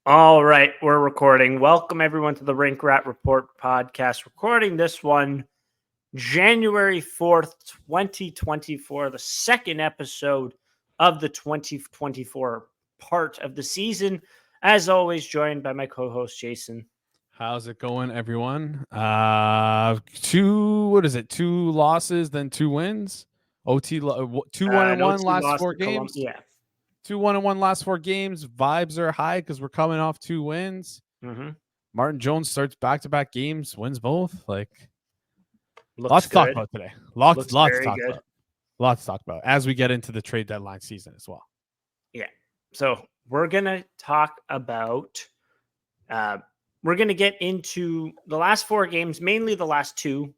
All right, we're recording. Welcome everyone to the Rink Rat Report Podcast. Recording this one January 4th, 2024, the second episode of the 2024 part of the season. As always, joined by my co-host Jason. How's it going, everyone? Two losses, then 2 wins. 2-1-1 last 4 games. Yeah. 2-1-1 last 4 games. Vibes are high because we're coming off 2 wins. Mm-hmm. Martin Jones starts back-to-back games, wins both. Lots to talk about today. Lots to talk about as we get into the trade deadline season as well. Yeah. So we're gonna talk about. We're gonna get into the last 4 games, mainly the last 2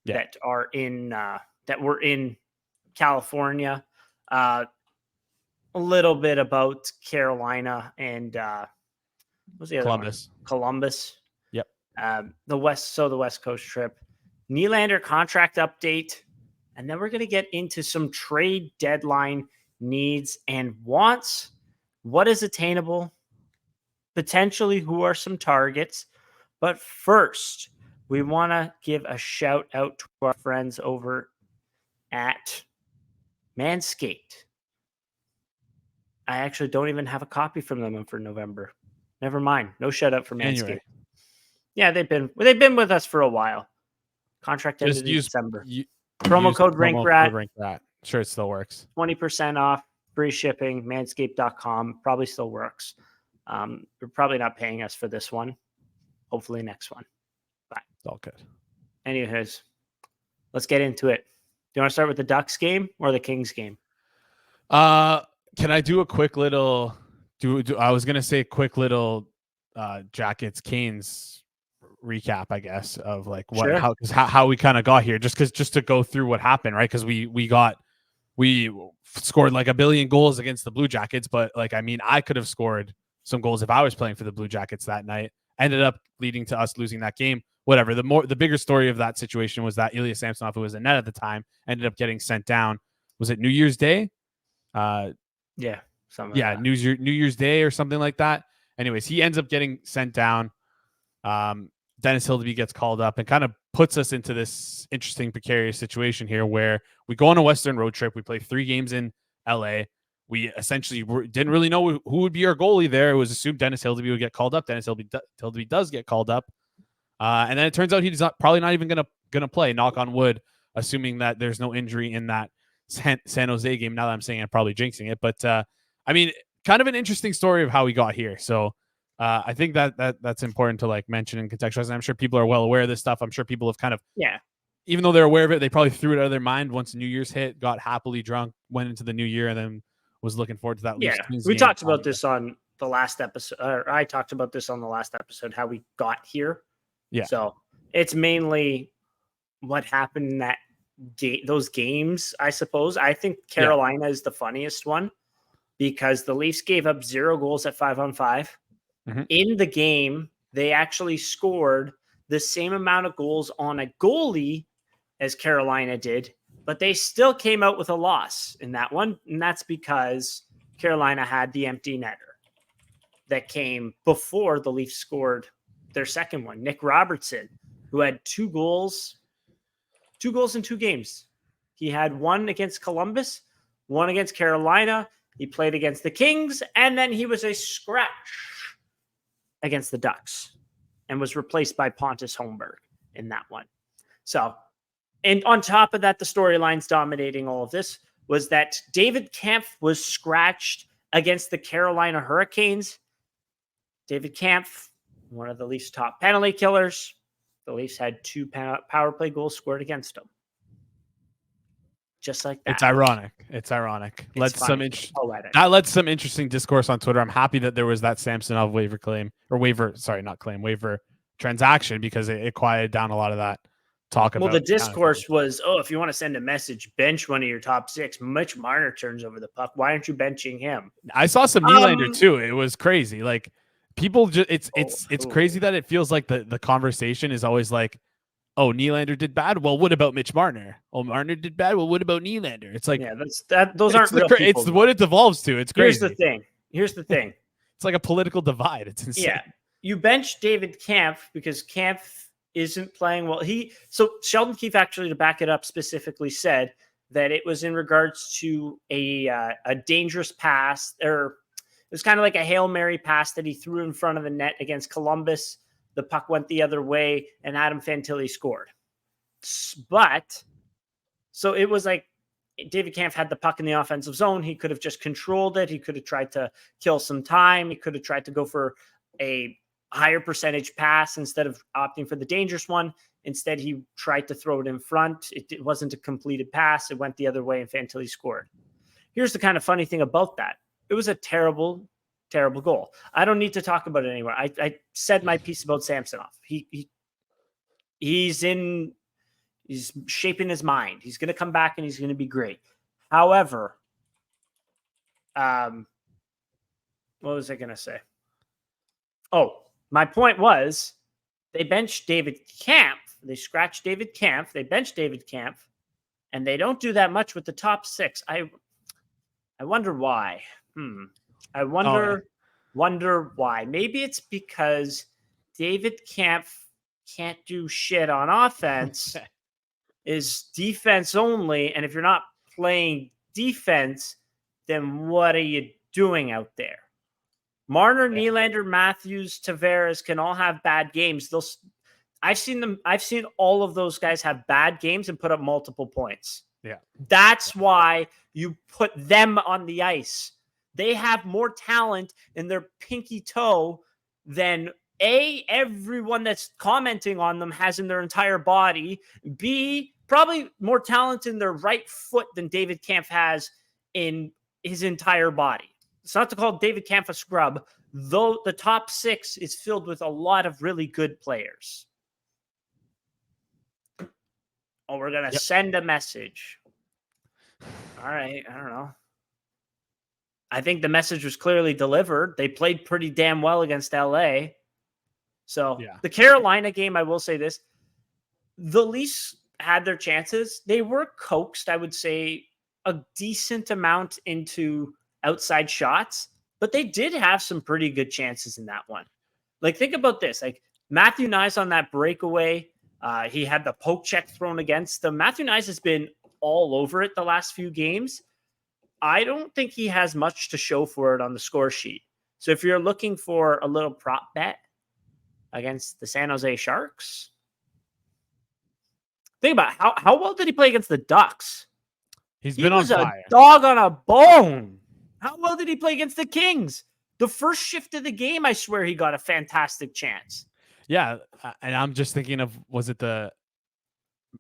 that are in that were in California. A little bit about Carolina and what's the other Columbus. one? Columbus. Yep. The West Coast trip. Nylander contract update. And then we're going to get into some trade deadline needs and wants. What is attainable? Potentially, who are some targets? But first, we want to give a shout out to our friends over at Manscaped. I actually don't even have a copy from them for November. Never mind. No shout out for Manscaped. January. Yeah, they've been with us for a while. Contract ended in December. Promo code Rink Rat. Sure, it still works. 20% off, free shipping, manscaped.com. Probably still works. You're probably not paying us for this one. Hopefully next one. But it's all good. Anyways, let's get into it. Do you want to start with the Ducks game or the Kings game? Can I do a quick little I was gonna say a quick little Jackets Canes recap, I guess, of like what how we kind of got here, just to go through what happened, right? Because we scored like a billion goals against the Blue Jackets, but I could have scored some goals if I was playing for the Blue Jackets that night. Ended up leading to us losing that game. Whatever. The bigger story of that situation was that Ilya Samsonov, who was in net at the time, ended up getting sent down. Was it New Year's Day? Something like that. New Year's Day or something like that. Anyways, he ends up getting sent down. Dennis Hildeby gets called up and kind of puts us into this interesting, precarious situation here where we go on a Western road trip. We play 3 games in LA. We essentially didn't really know who would be our goalie there. It was assumed Dennis Hildeby would get called up. Dennis Hildeby does get called up. And then it turns out he's probably not even gonna play, knock on wood, assuming that there's no injury in that San Jose game. Now that I'm saying I'm probably jinxing it, but kind of an interesting story of how we got here. So I think that's important to mention and contextualize. And I'm sure people are well aware of this stuff. I'm sure people have kind of, even though they're aware of it, they probably threw it out of their mind once New Year's hit, got happily drunk, went into the new year, and then was looking forward to that. We talked about this on the last episode, or I talked about this on the last episode, how we got here. Yeah. So it's mainly what happened in that those games, I suppose. I think Carolina is the funniest one because the Leafs gave up 0 goals at 5-on-5. Mm-hmm. In the game, they actually scored the same amount of goals on a goalie as Carolina did, but they still came out with a loss in that one. And that's because Carolina had the empty netter that came before the Leafs scored their second one. Nick Robertson, who had 2 goals in 2 games. He had 1 against Columbus, 1 against Carolina. He played against the Kings, and then he was a scratch against the Ducks and was replaced by Pontus Holmberg in that one. So, and on top of that, the storylines dominating all of this was that David Kampf was scratched against the Carolina Hurricanes. David Kampf, one of the Leafs' top penalty killers. The Leafs had 2 power play goals scored against them. Just like that. It's ironic. That led some interesting discourse on Twitter. I'm happy that there was that Samsonov waiver transaction because it quieted down a lot of that talk about. Well, the discourse was, if you want to send a message, bench one of your top 6. Mitch Marner turns over the puck. Why aren't you benching him? I saw some Nylander too. It was crazy. People just it's crazy that it feels like the conversation is always like, oh, Nylander did bad. Well, what about Mitch Marner? Oh, Marner did bad. Well, what about Nylander? It's like, those aren't real people. It's what it devolves to. It's crazy. Here's the thing. It's like a political divide. It's insane. Yeah. You bench David Kampf because Kampf isn't playing well. So Sheldon Keefe actually, to back it up, specifically said that it was in regards to a dangerous pass, or it was kind of like a Hail Mary pass that he threw in front of the net against Columbus. The puck went the other way and Adam Fantilli scored. But so it was like David Kampf had the puck in the offensive zone. He could have just controlled it. He could have tried to kill some time. He could have tried to go for a higher percentage pass instead of opting for the dangerous one. Instead, he tried to throw it in front. It wasn't a completed pass. It went the other way and Fantilli scored. Here's the kind of funny thing about that. It was a terrible, terrible goal. I don't need to talk about it anymore. I said my piece about Samsonov. He's shaping his mind. He's going to come back and he's going to be great. However, what was I going to say? Oh, my point was they benched David Kampf. They scratched David Kampf. They benched David Kampf, and they don't do that much with the top six. I wonder why. I wonder why. Maybe it's because David Kampf can't do shit on offense. Is defense only, and if you're not playing defense, then what are you doing out there? Marner, Nylander, Matthews, Tavares can all have bad games. I've seen all of those guys have bad games and put up multiple points. Yeah. That's why you put them on the ice. They have more talent in their pinky toe than everyone that's commenting on them has in their entire body. B, probably more talent in their right foot than David Kampf has in his entire body. It's not to call David Kampf a scrub, though the top six is filled with a lot of really good players. Oh, we're going to send a message. All right. I don't know. I think the message was clearly delivered. They played pretty damn well against LA. So the Carolina game, I will say this. The Leafs had their chances. They were coaxed, I would say, a decent amount into outside shots, but they did have some pretty good chances in that one. Like, think about this. Like, Matthew Nyes on that breakaway, he had the poke check thrown against him. Matthew Nyes has been all over it the last few games. I don't think he has much to show for it on the score sheet. So if you're looking for a little prop bet against the San Jose Sharks, think about how well did he play against the Ducks? He was a dog on a bone. How well did he play against the Kings? The first shift of the game, I swear he got a fantastic chance. Yeah, and I'm just thinking of, was it the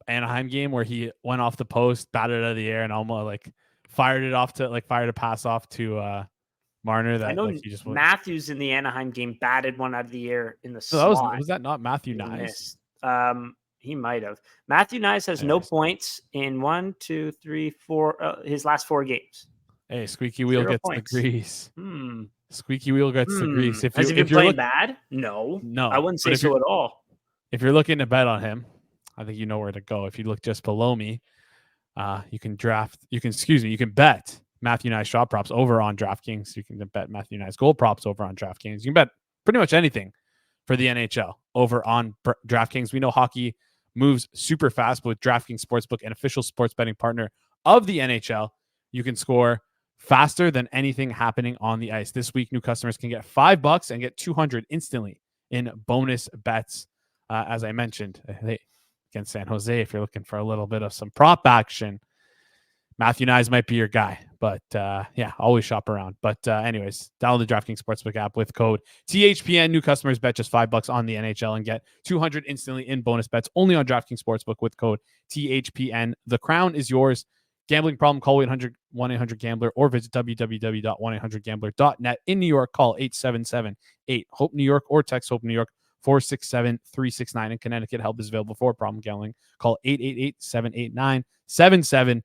Anaheim game where he went off the post, batted it out of the air, and almost fired a pass off to Marner? That I know he just Matthews in the Anaheim game batted one out of the air in the slot. Was that not Matthew Nyes? He might have. Matthew Nyes has no points in 1, 2, 3, 4 his last 4 games. Hey, squeaky wheel gets the grease. Squeaky wheel gets the grease. Has he been playing bad? No, I wouldn't say so at all. If you're looking to bet on him, I think you know where to go. If you look just below me, you can bet Matthew Nyes shot props over on DraftKings. You can bet Matthew Nyes goal props over on DraftKings. You can bet pretty much anything for the NHL over on DraftKings. We know hockey moves super fast, but with DraftKings Sportsbook, an official sports betting partner of the NHL, you can score faster than anything happening on the ice. This week, new customers can get $5 and get $200 instantly in bonus bets. As I mentioned, against San Jose, if you're looking for a little bit of some prop action, Matthew Nyes might be your guy. But always shop around. But anyways, download the DraftKings Sportsbook app with code THPN. New customers bet just $5 on the NHL and get $200 instantly in bonus bets only on DraftKings Sportsbook with code THPN. The crown is yours. Gambling problem, call 1-800-GAMBLER or visit www.1800gambler.net. In New York, call 877-8-HOPE New York or text HOPE New York 467-369. In Connecticut, help is available for problem gambling. Call 888-789-7777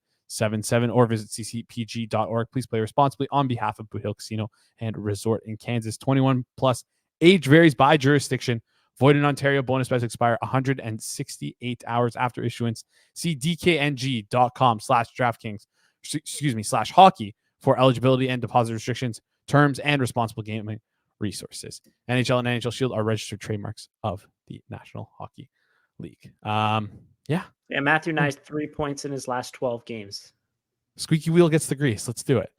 or visit ccpg.org. Please play responsibly on behalf of Boot Hill Casino and Resort in Kansas. 21 plus. Age varies by jurisdiction. Void in Ontario. Bonus bets expire 168 hours after issuance. See dkng.com/DraftKings, /hockey for eligibility and deposit restrictions, terms, and responsible gaming resources. NHL and NHL Shield are registered trademarks of the National Hockey League. Yeah, Matthew Knies 3 points in his last 12 games. Squeaky wheel gets the grease. Let's do it.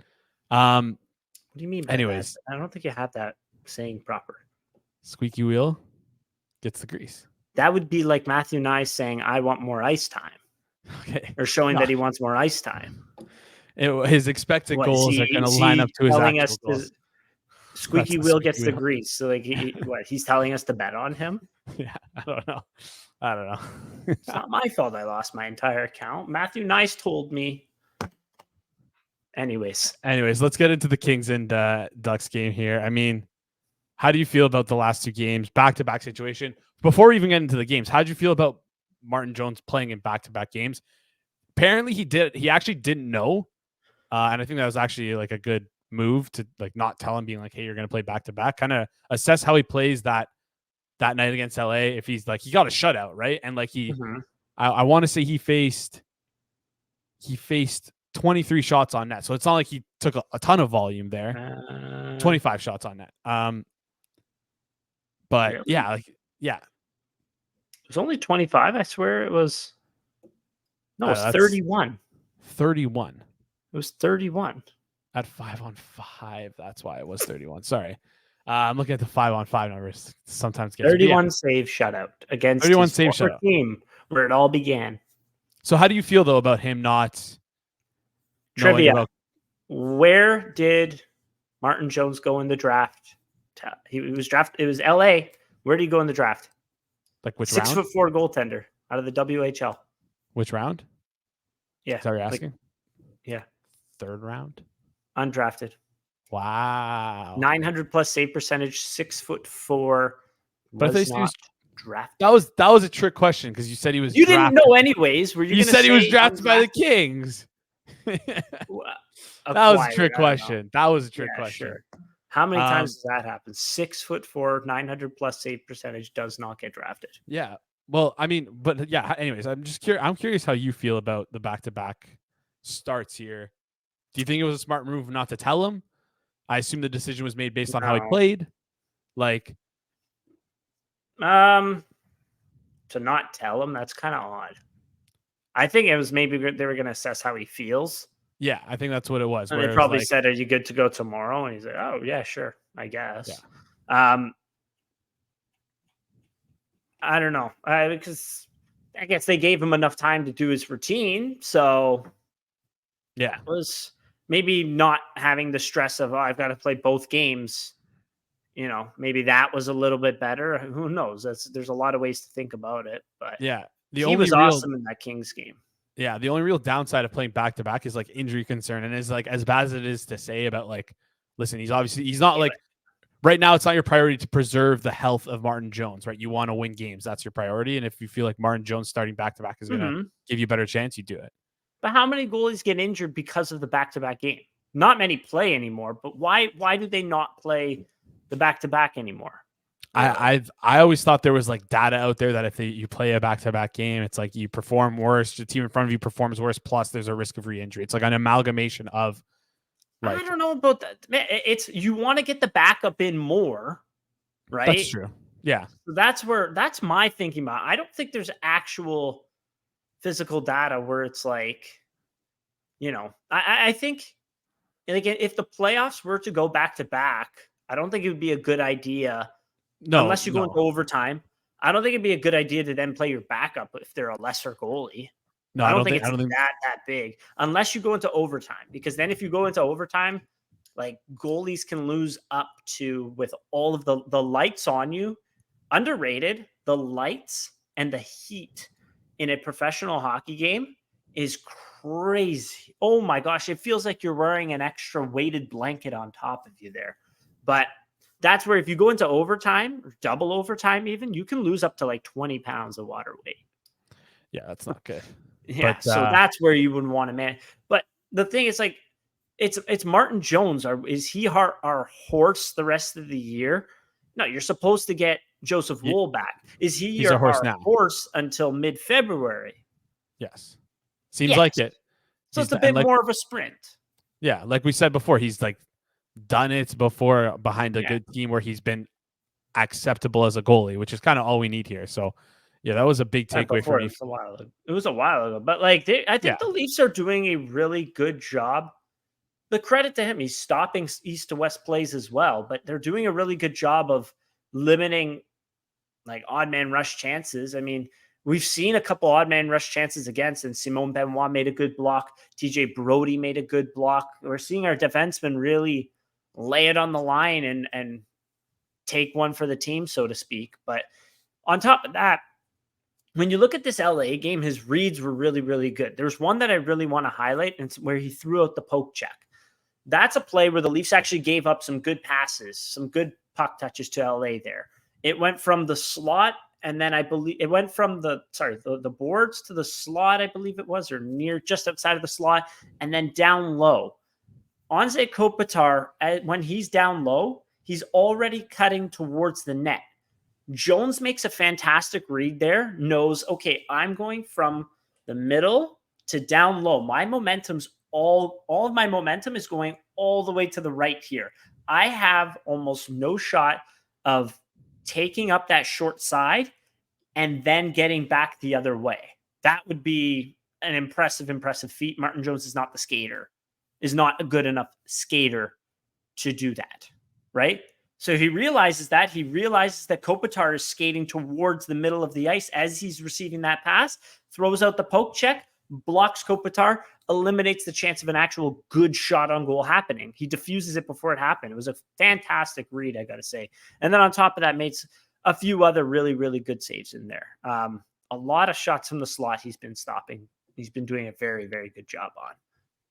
What do you mean by anyways, that? I don't think you have that saying proper. Squeaky wheel gets the grease. That would be like Matthew Knies saying, I want more ice time. Okay. Or showing that he wants more ice time. His expected goals are going to line up to his actual goals. Squeaky wheel gets the grease. So like he's telling us to bet on him? Yeah, I don't know. It's not my fault I lost my entire account. Matthew Knies told me. Anyways, let's get into the Kings and Ducks game here. I mean, how do you feel about the last two games, back-to-back situation? Before we even get into the games, how did you feel about Martin Jones playing in back-to-back games? Apparently he actually didn't know. And I think that was actually like a good move to like not tell him, being like, hey, you're going to play back-to-back, kind of assess how he plays that night against LA. If he's like, he got a shutout, right? And like I want to say he faced 23 shots on net. So it's not like he took a ton of volume there. 25 shots on net. But really? Yeah. It was only 25. I swear it was. No, it's 31. 31. It was 31. At 5-on-5. That's why it was 31. Sorry. I'm looking at the 5-on-5 numbers. Sometimes 31 save shutout against 31 save shutout team where it all began. So how do you feel though about him not trivia? Where did Martin Jones go in the draft? He was drafted. It was LA. Where did he go in the draft? Like which round? 6'4" goaltender out of the WHL. Which round? Yeah. Sorry, asking. Yeah. Third round. Undrafted. Wow. 900 plus save percentage. 6'4". But was not drafted. That was a trick question because you said he was. You drafted. Didn't know anyways. Were you said he was drafted by the Kings. That was a trick question. That was a trick question. Sure. How many times does that happen? 6'4", 900 plus save percentage does not get drafted. Yeah. Well, I mean, but yeah. Anyways, I'm just curious. I'm curious how you feel about the back-to-back starts here. Do you think it was a smart move not to tell him? I assume the decision was made based on how he played. Like, to not tell him, that's kind of odd. I think it was maybe they were going to assess how he feels. Yeah, I think that's what it was. And they probably said, "Are you good to go tomorrow?" And he's like, "Oh yeah, sure, I guess." Yeah. I don't know, because I guess they gave him enough time to do his routine. So yeah, it was maybe not having the stress of, I've got to play both games. You know, maybe that was a little bit better. Who knows? There's a lot of ways to think about it. But yeah, he was awesome in that Kings game. Yeah, the only real downside of playing back to back is like injury concern, and is like as bad as it is to say about like, listen, he's not like right now. It's not your priority to preserve the health of Martin Jones, right? You want to win games, that's your priority, and if you feel like Martin Jones starting back to back is going to give you a better chance, you do it. But how many goalies get injured because of the back to back game? Not many play anymore. But why do they not play the back to back anymore? I always thought there was like data out there that if you play a back-to-back game, it's like you perform worse, the team in front of you performs worse, plus there's a risk of re-injury. It's like an amalgamation of like, I don't know about that. It's you want to get the backup in more, right? That's true. Yeah. So that's my thinking about it. I don't think there's actual physical data where it's like, you know, I think like if the playoffs were to go back to back, I don't think it would be a good idea. No, unless you go into overtime. I don't think it'd be a good idea to then play your backup if they're a lesser goalie. No, I don't think it's that big unless you go into overtime, because then if you go into overtime, like goalies can lose up to, with all of the lights on you, underrated, the lights and the heat in a professional hockey game is crazy. Oh my gosh. It feels like you're wearing an extra weighted blanket on top of you there. But that's where if you go into overtime or double overtime, even, you can lose up to like 20 pounds of water weight. Yeah, that's not good. Yeah, but, so that's where you wouldn't want to manage. But the thing is, like, it's Martin Jones. Is he our horse the rest of the year? No, you're supposed to get Joseph Wool back. Is he your horse until mid-February? Yes. Seems like it. So it's a bit more of a sprint. Yeah, like we said before, he's like done it before behind a good team where he's been acceptable as a goalie, which is kind of all we need here. So, yeah, that was a big takeaway for Before me. it was a while ago, but like I think the Leafs are doing a really good job. The credit to him, he's stopping east to west plays as well, but they're doing a really good job of limiting like odd man rush chances. I mean, we've seen a couple odd man rush chances against, and Simone Benoit made a good block. TJ Brody made a good block. We're seeing our defensemen really lay it on the line and take one for the team, so to speak. But on top of that, when you look at this LA game, his reads were really, really good. There's one that I really want to highlight, and it's where he threw out the poke check. That's a play where the Leafs actually gave up some good passes, some good puck touches to LA there. It went from the slot, and then I believe it went from the boards to the slot, I believe it was, or near just outside of the slot, and then down low. Anze Kopitar, when he's down low, he's already cutting towards the net. Jones makes a fantastic read there, knows, okay, I'm going from the middle to down low. My momentum's all of my momentum is going all the way to the right here. I have almost no shot of taking up that short side and then getting back the other way. That would be an impressive feat. Martin Jones is not the skater, is not a good enough skater to do that, right? So he realizes that. He realizes that Kopitar is skating towards the middle of the ice as he's receiving that pass, throws out the poke check, blocks Kopitar, eliminates the chance of an actual good shot on goal happening. He diffuses it before it happened. It was a fantastic read, I got to say. And then on top of that, made a few other really, really good saves in there. A lot of shots from the slot he's been stopping. He's been doing a very, very good job on.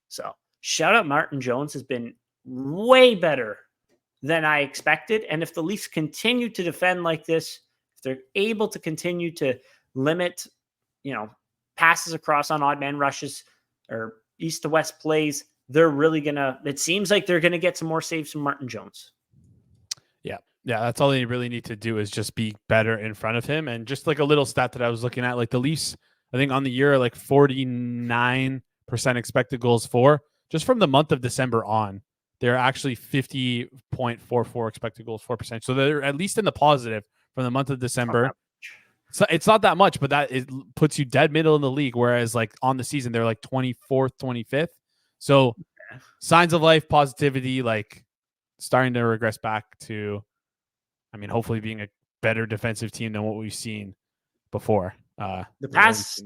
So shout out Martin Jones has been way better than I expected. And if the Leafs continue to defend like this, if they're able to continue to limit, passes across on odd man rushes or east to west plays, they're really it seems like they're going to get some more saves from Martin Jones. Yeah. Yeah. That's all they really need to do is just be better in front of him. And just like a little stat that I was looking at, like the Leafs, I think on the year, like 49% expected goals for, just from the month of December on. They're actually 50.44 expected goals, 4%. So they're at least in the positive from the month of December. So it's not that much, but that puts you dead middle in the league. Whereas like on the season, they're like 24th, 25th. So signs of life, positivity, like starting to regress back to, hopefully being a better defensive team than what we've seen before. The past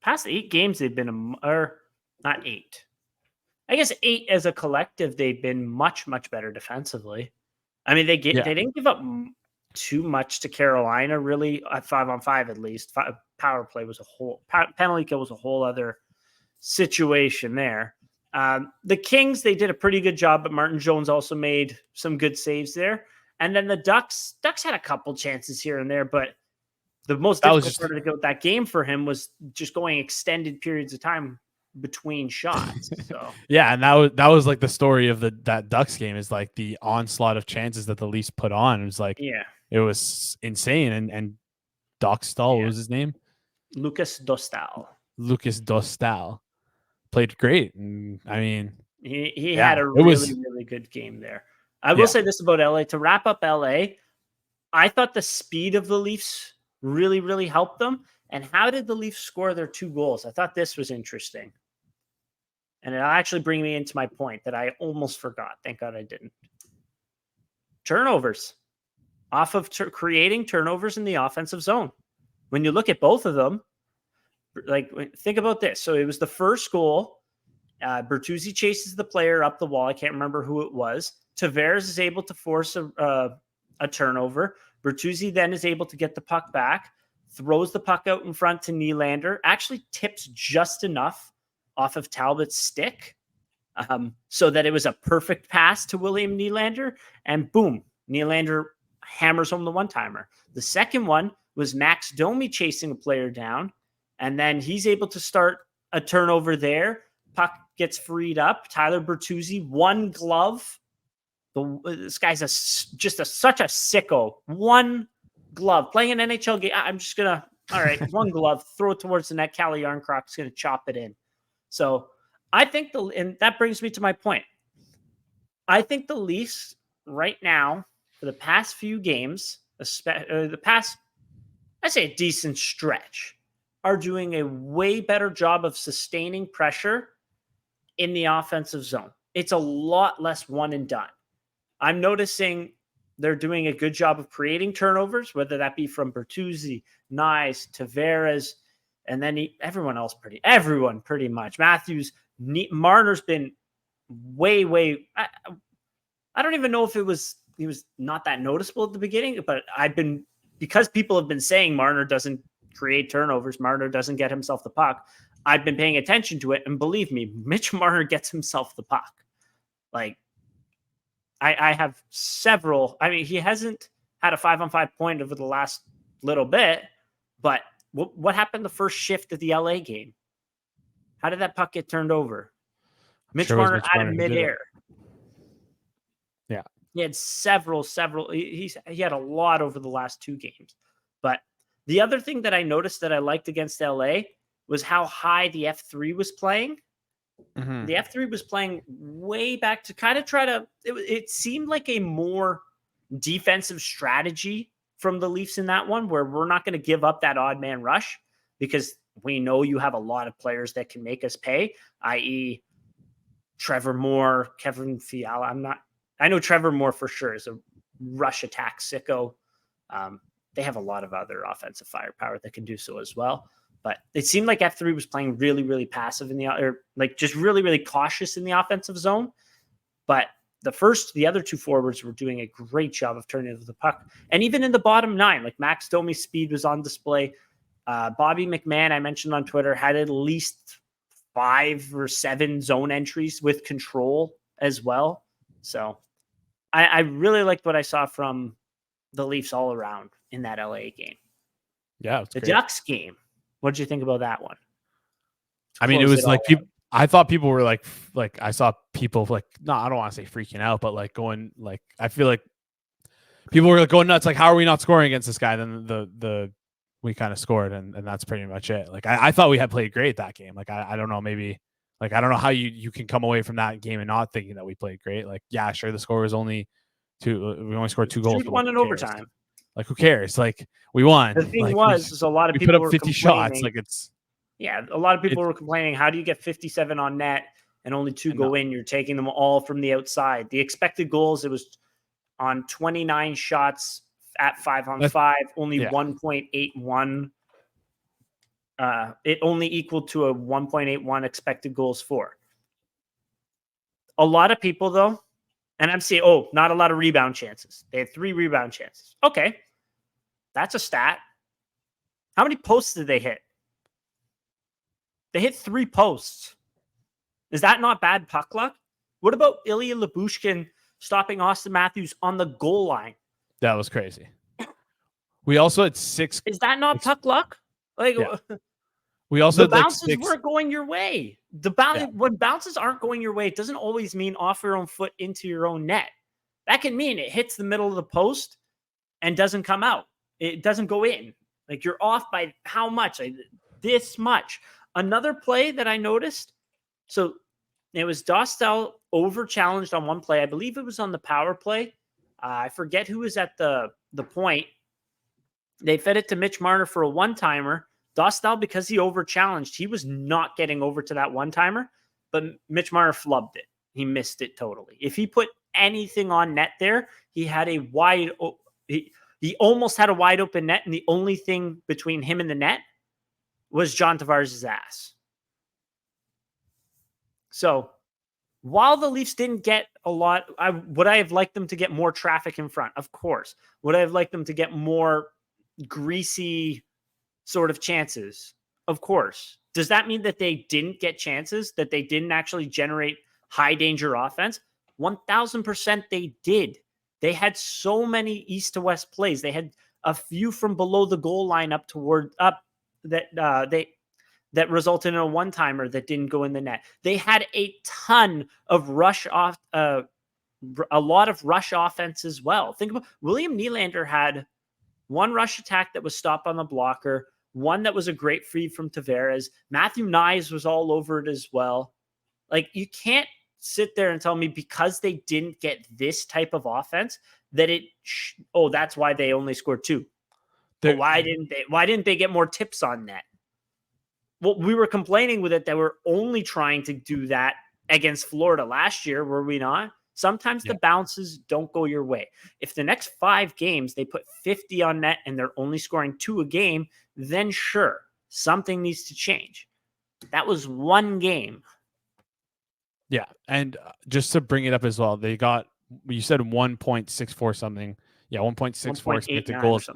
past 8 games, they've been, or not 8. I guess 8 as a collective, they've been much, much better defensively. I mean, they didn't give up too much to Carolina, really, at 5-on-5 at least. Power play was penalty kill was a whole other situation there. The Kings, they did a pretty good job, but Martin Jones also made some good saves there. And then the Ducks had a couple chances here and there, but the most difficult part of that game for him was just going extended periods of time between shots. So yeah, and that was like the story of that Ducks game, is like the onslaught of chances that the Leafs put on. It was like, it was insane. And Doc Stahl, what was his name? Lucas Dostal played great. And he had a really good game there. I will say this about LA to wrap up LA. I thought the speed of the Leafs really, really helped them. And how did the Leafs score their 2 goals? I thought this was interesting. And it'll actually bring me into my point that I almost forgot. Thank God I didn't. Turnovers. Off of creating turnovers in the offensive zone. When you look at both of them, like, think about this. So it was the first goal. Bertuzzi chases the player up the wall. I can't remember who it was. Tavares is able to force a turnover. Bertuzzi then is able to get the puck back, throws the puck out in front to Nylander, actually tips just enough off of Talbot's stick so that it was a perfect pass to William Nylander, and boom, Nylander hammers home the one-timer. The second one was Max Domi chasing a player down, and then he's able to start a turnover there. Puck gets freed up. Tyler Bertuzzi, one glove. This guy's such a sicko. One glove. Playing an NHL game, I'm just going to, all right, one glove, throw it towards the net. Calle Yarncroft's going to chop it in. So I think and that brings me to my point. I think the Leafs right now, for the past few games, the past, I say a decent stretch, are doing a way better job of sustaining pressure in the offensive zone. It's a lot less one and done. I'm noticing they're doing a good job of creating turnovers, whether that be from Bertuzzi, Nyes, Tavares, and then everyone pretty much. Matthews, Marner's been way. I don't even know if he was not that noticeable at the beginning, but because people have been saying Marner doesn't create turnovers, Marner doesn't get himself the puck. I've been paying attention to it, and believe me, Mitch Marner gets himself the puck. Like, I have several. I mean, he hasn't had a 5-on-5 point over the last little bit, but what happened the first shift of the LA game? How did that puck get turned over? Mitch Marner out of midair. Yeah. He had several. He had a lot over the last 2 games. But the other thing that I noticed that I liked against LA was how high the F3 was playing. Mm-hmm. The F3 was playing way back to kind of try to, it seemed like a more defensive strategy from the Leafs in that one, where we're not going to give up that odd man rush because we know you have a lot of players that can make us pay, i.e. Trevor Moore, Kevin Fiala. I know Trevor Moore for sure is a rush attack sicko. They have a lot of other offensive firepower that can do so as well. But it seemed like F3 was playing really, really passive just really, really cautious in the offensive zone. But the other 2 forwards were doing a great job of turning over the puck. And even in the bottom 9, like Max Domi's speed was on display. Bobby McMahon, I mentioned on Twitter, had at least 5 or 7 zone entries with control as well. So I really liked what I saw from the Leafs all around in that LA game. Yeah. The Ducks game. What did you think about that one? I mean, it was like people. I thought people were like I saw people I don't want to say freaking out, but like going I feel like people were going nuts. Like, how are we not scoring against this guy? Then we kind of scored, and that's pretty much it. Like, I thought we had played great that game. Like, I don't know, maybe I don't know how you can come away from that game and not thinking that we played great. Like, yeah, sure, the score was only 2. We only scored 2 goals. 1 in overtime. Like, who cares? Like, we won. The thing is a lot of people put up were 50 shots. Like, a lot of people were complaining. How do you get 57 on net and only 2 go in? You're taking them all from the outside. The expected goals, it was on 29 shots at 5-on-5, only 1.81. It only equaled to a 1.81 expected goals for. A lot of people, though, and I'm saying, not a lot of rebound chances. They had 3 rebound chances. Okay. That's a stat. How many posts did they hit? They hit 3 posts. Is that not bad puck luck? What about Ilya Lyubushkin stopping Austin Matthews on the goal line? That was crazy. We also had 6. Is that not puck luck? Like, yeah. We also the bounces weren't going your way. When bounces aren't going your way, it doesn't always mean off your own foot into your own net. That can mean it hits the middle of the post and doesn't come out. It doesn't go in. Like, you're off by how much? Like, this much. Another play that I noticed, so it was Dostal over-challenged on one play. I believe it was on the power play. I forget who was at the point. They fed it to Mitch Marner for a one-timer. Dostal, because he over-challenged, he was not getting over to that one-timer, but Mitch Marner flubbed it. He missed it totally. If he put anything on net there, he had a he almost had a wide open net, and the only thing between him and the net was John Tavares' ass. So while the Leafs didn't get a lot, would I have liked them to get more traffic in front? Of course. Would I have liked them to get more greasy sort of chances? Of course. Does that mean that they didn't get chances, that they didn't actually generate high danger offense? 1,000% they did. They had so many east to west plays. They had a few from below the goal line up that resulted in a one-timer that didn't go in the net. They had a ton of a lot of rush offense as well. Think about William Nylander had 1 rush attack that was stopped on the blocker, 1 that was a great feed from Tavares. Matthew Nyes was all over it as well. Like, you can't sit there and tell me because they didn't get this type of offense that that's why they only scored 2. But why didn't they get more tips on net? Well, we were complaining with it that we're only trying to do that against Florida last year, were we not? Sometimes the bounces don't go your way. If the next 5 games they put 50 on net and they're only scoring 2 a game, then sure, something needs to change. That was 1 game. Yeah, and just to bring it up as well, they got, you said 1.64 something. Yeah, 1.64 expected goals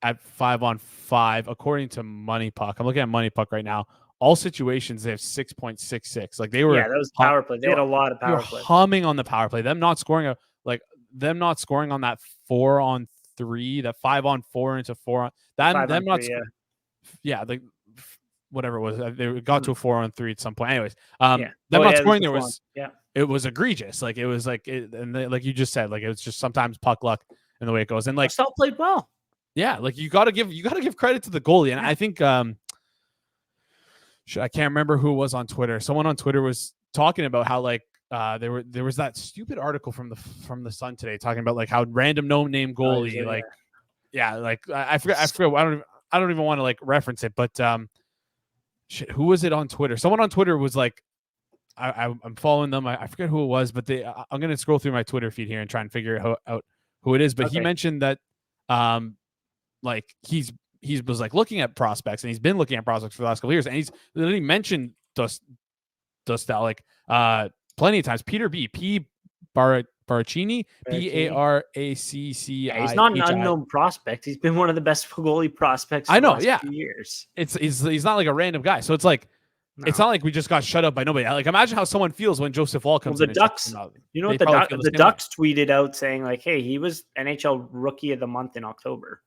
at 5-on-5, according to Money Puck. I'm looking at Money Puck right now. All situations, they have 6.66. Like they were, that was power play. They had a lot of power play. Humming on the power play. Them not scoring on that 4-on-3, that 5-on-4 into 4 on. Them not. Yeah, like whatever it was, they got to a 4-on-3 at some point. Anyways, them not scoring there was. Yeah. It was egregious. Like it was like, like you just said, like it was just sometimes puck luck and the way it goes. And like Stell played well. Yeah, like you got to give credit to the goalie. And I think I can't remember who it was on Twitter. Someone on Twitter was talking about how like there was that stupid article from the Sun today talking about like how random no name goalie I forget. I don't even want to like reference it, but who was it on Twitter? Someone on Twitter was like, I'm following them. I forget who it was, but I'm going to scroll through my Twitter feed here and try and figure out who it is. But he mentioned that, like he was like looking at prospects, and he's been looking at prospects for the last couple of years, and he's literally mentioned Dostal like plenty of times. Peter P. Baracchini, Baracci. Yeah, he's not an unknown prospect. He's been one of the best goalie prospects for the last few years. He's not like a random guy. So it's like, it's not like we just got shut up by nobody. Like, imagine how someone feels when Joseph Wall comes in. The Ducks, you know what the Ducks tweeted out saying like, hey, he was NHL Rookie of the Month in October.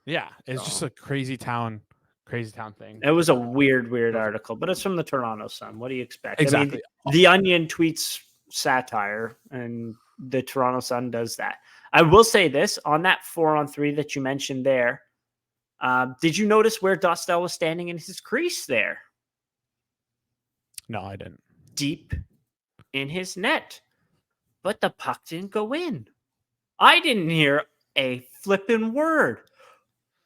Yeah, it's just a crazy town thing. It was a weird article, but it's from the Toronto Sun. What do you expect? Exactly. I mean, the Onion tweets satire, and the Toronto Sun does that. I will say this on that 4-on-3 that you mentioned there. Did you notice where Dostal was standing in his crease there? No, I didn't. Deep in his net, but the puck didn't go in. I didn't hear a flipping word.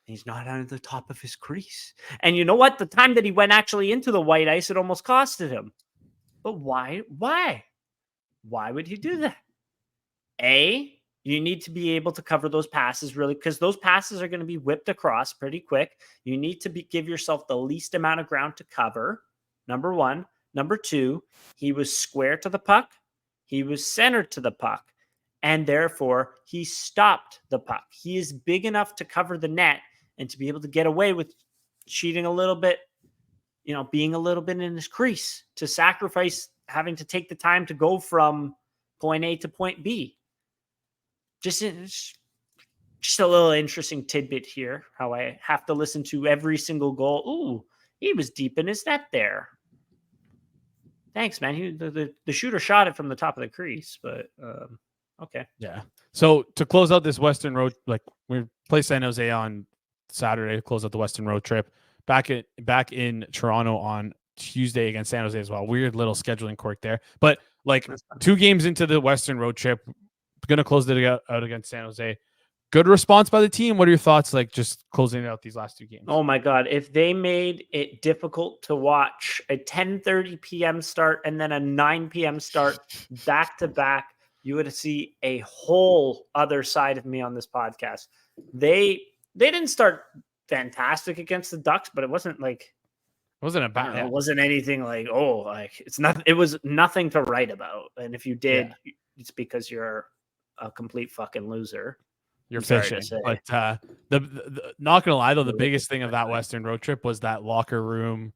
He's not on the top of his crease. And you know what? The time that he went actually into the white ice, it almost costed him. But why? Why would he do that? You need to be able to cover those passes really, because those passes are going to be whipped across pretty quick. You need to give yourself the least amount of ground to cover. Number 1. Number 2, he was square to the puck. He was centered to the puck. And therefore, he stopped the puck. He is big enough to cover the net and to be able to get away with cheating a little bit, being a little bit in his crease, to sacrifice having to take the time to go from point A to point B. Just a little interesting tidbit here, how I have to listen to every single goal. Ooh, he was deep in his net there. Thanks, man. The shooter shot it from the top of the crease, but okay. Yeah. So to close out this Western road, like we play San Jose on Saturday to close out the Western road trip. Back in Toronto on Tuesday against San Jose as well. Weird little scheduling quirk there, but like 2 games into the Western road trip, gonna close it out against San Jose. Good response by the team. What are your thoughts, like just closing out these last 2 games? Oh my God. If they made it difficult to watch a 10:30 p.m. start and then a 9 p.m. start back to back, you would see a whole other side of me on this podcast. They didn't start fantastic against the Ducks, but it wasn't like, it wasn't a bad, it wasn't anything like, it's nothing. It was nothing to write about. And if you did, it's because you're a complete fucking loser. You're fishing, but the not gonna lie though, the biggest thing of that Western road trip was that locker room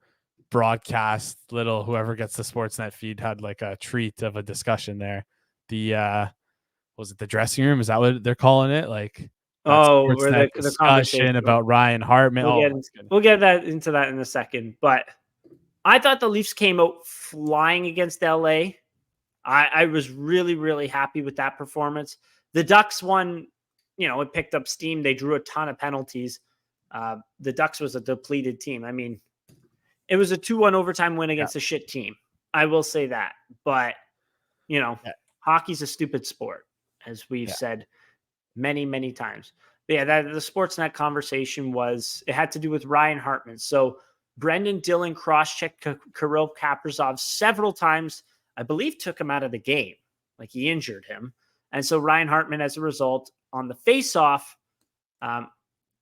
broadcast. Little whoever gets the Sportsnet feed had like a treat of a discussion there. Was it the dressing room? Is that what they're calling it? Like where the discussion about Ryan Hartman. We'll get into that in a second. But I thought the Leafs came out flying against LA. I was really, really happy with that performance. The Ducks won. It picked up steam. They drew a ton of penalties. The Ducks was a depleted team. I mean, it was a 2-1 overtime win against a shit team. I will say that. But Yeah. Hockey's a stupid sport, as we've said many, many times. But yeah, the Sportsnet conversation it had to do with Ryan Hartman. So Brendan Dillon cross-checked Kirill Kaprizov several times, I believe took him out of the game. Like he injured him. And so Ryan Hartman, as a result, on the face-off,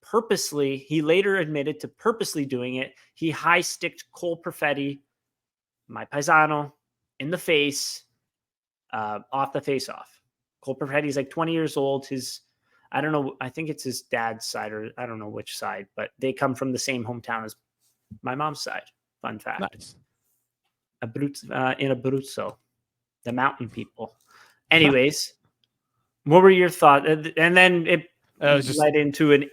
purposely, he later admitted to purposely doing it. He high-sticked Cole Perfetti, my paisano, in the face, off the face-off. Cole Perfetti's like 20 years old. I don't know. I think it's his dad's side, or I don't know which side, but they come from the same hometown as my mom's side. Fun fact. Nice. In Abruzzo, the mountain people. Anyways, what were your thoughts? And then it led into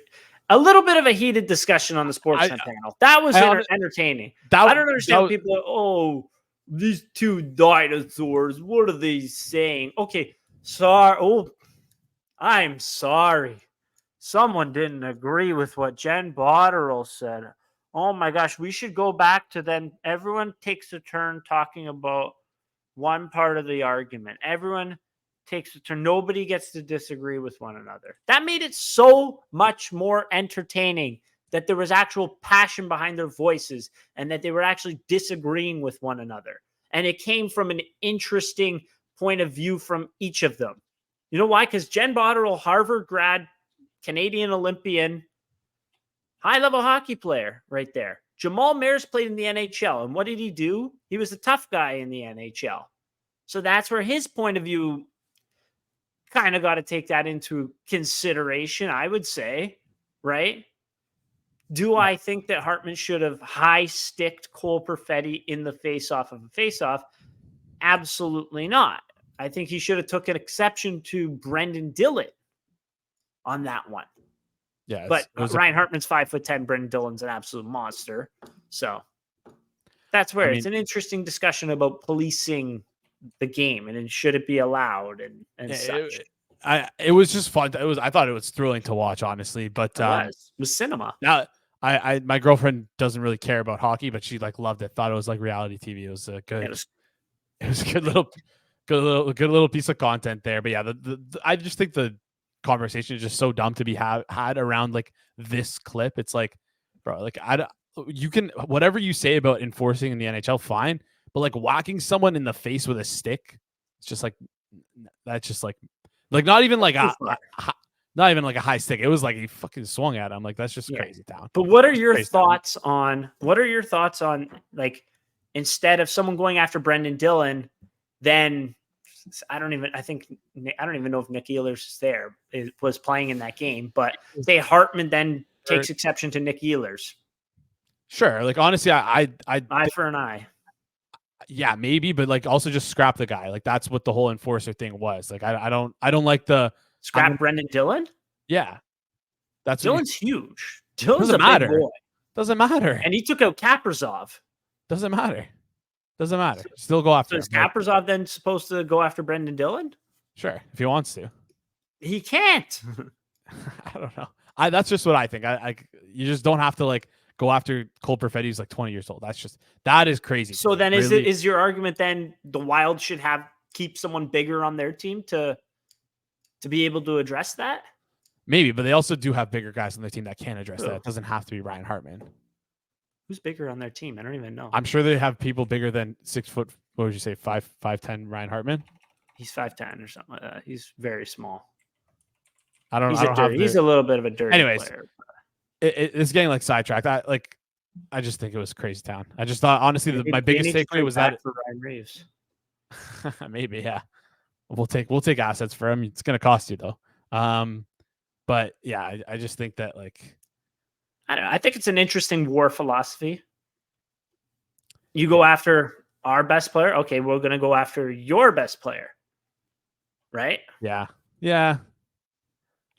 a little bit of a heated discussion on the Sportsnet panel. That was entertaining. I don't understand people. These two dinosaurs. What are they saying? Okay, sorry. Oh, I'm sorry. Someone didn't agree with what Jen Botterill said. Oh my gosh, we should go back to then. Everyone takes a turn talking about one part of the argument. Everyone takes a turn. Nobody gets to disagree with one another. That made it so much more entertaining that there was actual passion behind their voices and that they were actually disagreeing with one another. And it came from an interesting point of view from each of them. You know why? Because Jen Botterill, Harvard grad, Canadian Olympian, high-level hockey player right there. Jamal Mayers played in the NHL. And what did he do? He was a tough guy in the NHL. So that's where his point of view kind of got to take that into consideration, I would say, right? Do I think that Hartman should have high-sticked Cole Perfetti in the face-off of a face-off? Absolutely not. I think he should have took an exception to Brendan Dillon on that one. Yeah, but Ryan Hartman's 5'10". Brendan Dillon's an absolute monster. So that's where it's an interesting discussion about policing the game and should it be allowed and such. It was just fun. I thought it was thrilling to watch, honestly. But it was cinema. Now my girlfriend doesn't really care about hockey, but she loved it. Thought it was like reality TV. It was a good. It was a good little piece of content there. But yeah, I just think the conversation is just so dumb to be had around like this clip. It's like, bro, like you can whatever you say about enforcing in the NHL, fine, but like whacking someone in the face with a stick, it's just like that's just like not even like not even like a high stick. It was like he fucking swung at him. Like that's just crazy town. But what are your thoughts on like instead of someone going after Brendan Dillon, then I don't even know if Nick Ehlers was playing in that game, but say Hartman then takes exception to Nick Ehlers. Sure. Like honestly, I eye for an eye. Yeah, maybe, but like also just scrap the guy. Like that's what the whole enforcer thing was. Like I don't like the scrap Brendan Dillon. Yeah, that's Dillon's huge. Dillon's a big boy. Doesn't matter. And he took out Kaprizov. Doesn't matter. Still go after him. Is Kaprizov then supposed to go after Brendan Dillon? Sure, if he wants to. He can't. I don't know. That's just what I think. You just don't have to like go after Cole Perfetti, who's like 20 years old. That is crazy. So then is your argument then the Wild should keep someone bigger on their team to be able to address that? Maybe, but they also do have bigger guys on their team that can address that. It doesn't have to be Ryan Hartman. Who's bigger on their team? I don't even know. I'm sure they have people bigger than 6 foot. What would you say? 5'10" Ryan Hartman? He's 5'10" or something like that. He's very small. I don't know. He's a little bit of a dirty player. It's getting like sidetracked. I just think it was crazy town. I just thought honestly my biggest takeaway was that for Ryan Reeves. Maybe, yeah. We'll take assets for him. It's gonna cost you though. But yeah, I just think that like I don't know. I think it's an interesting war philosophy. You go after our best player. Okay, we're going to go after your best player. Right? Yeah. Yeah.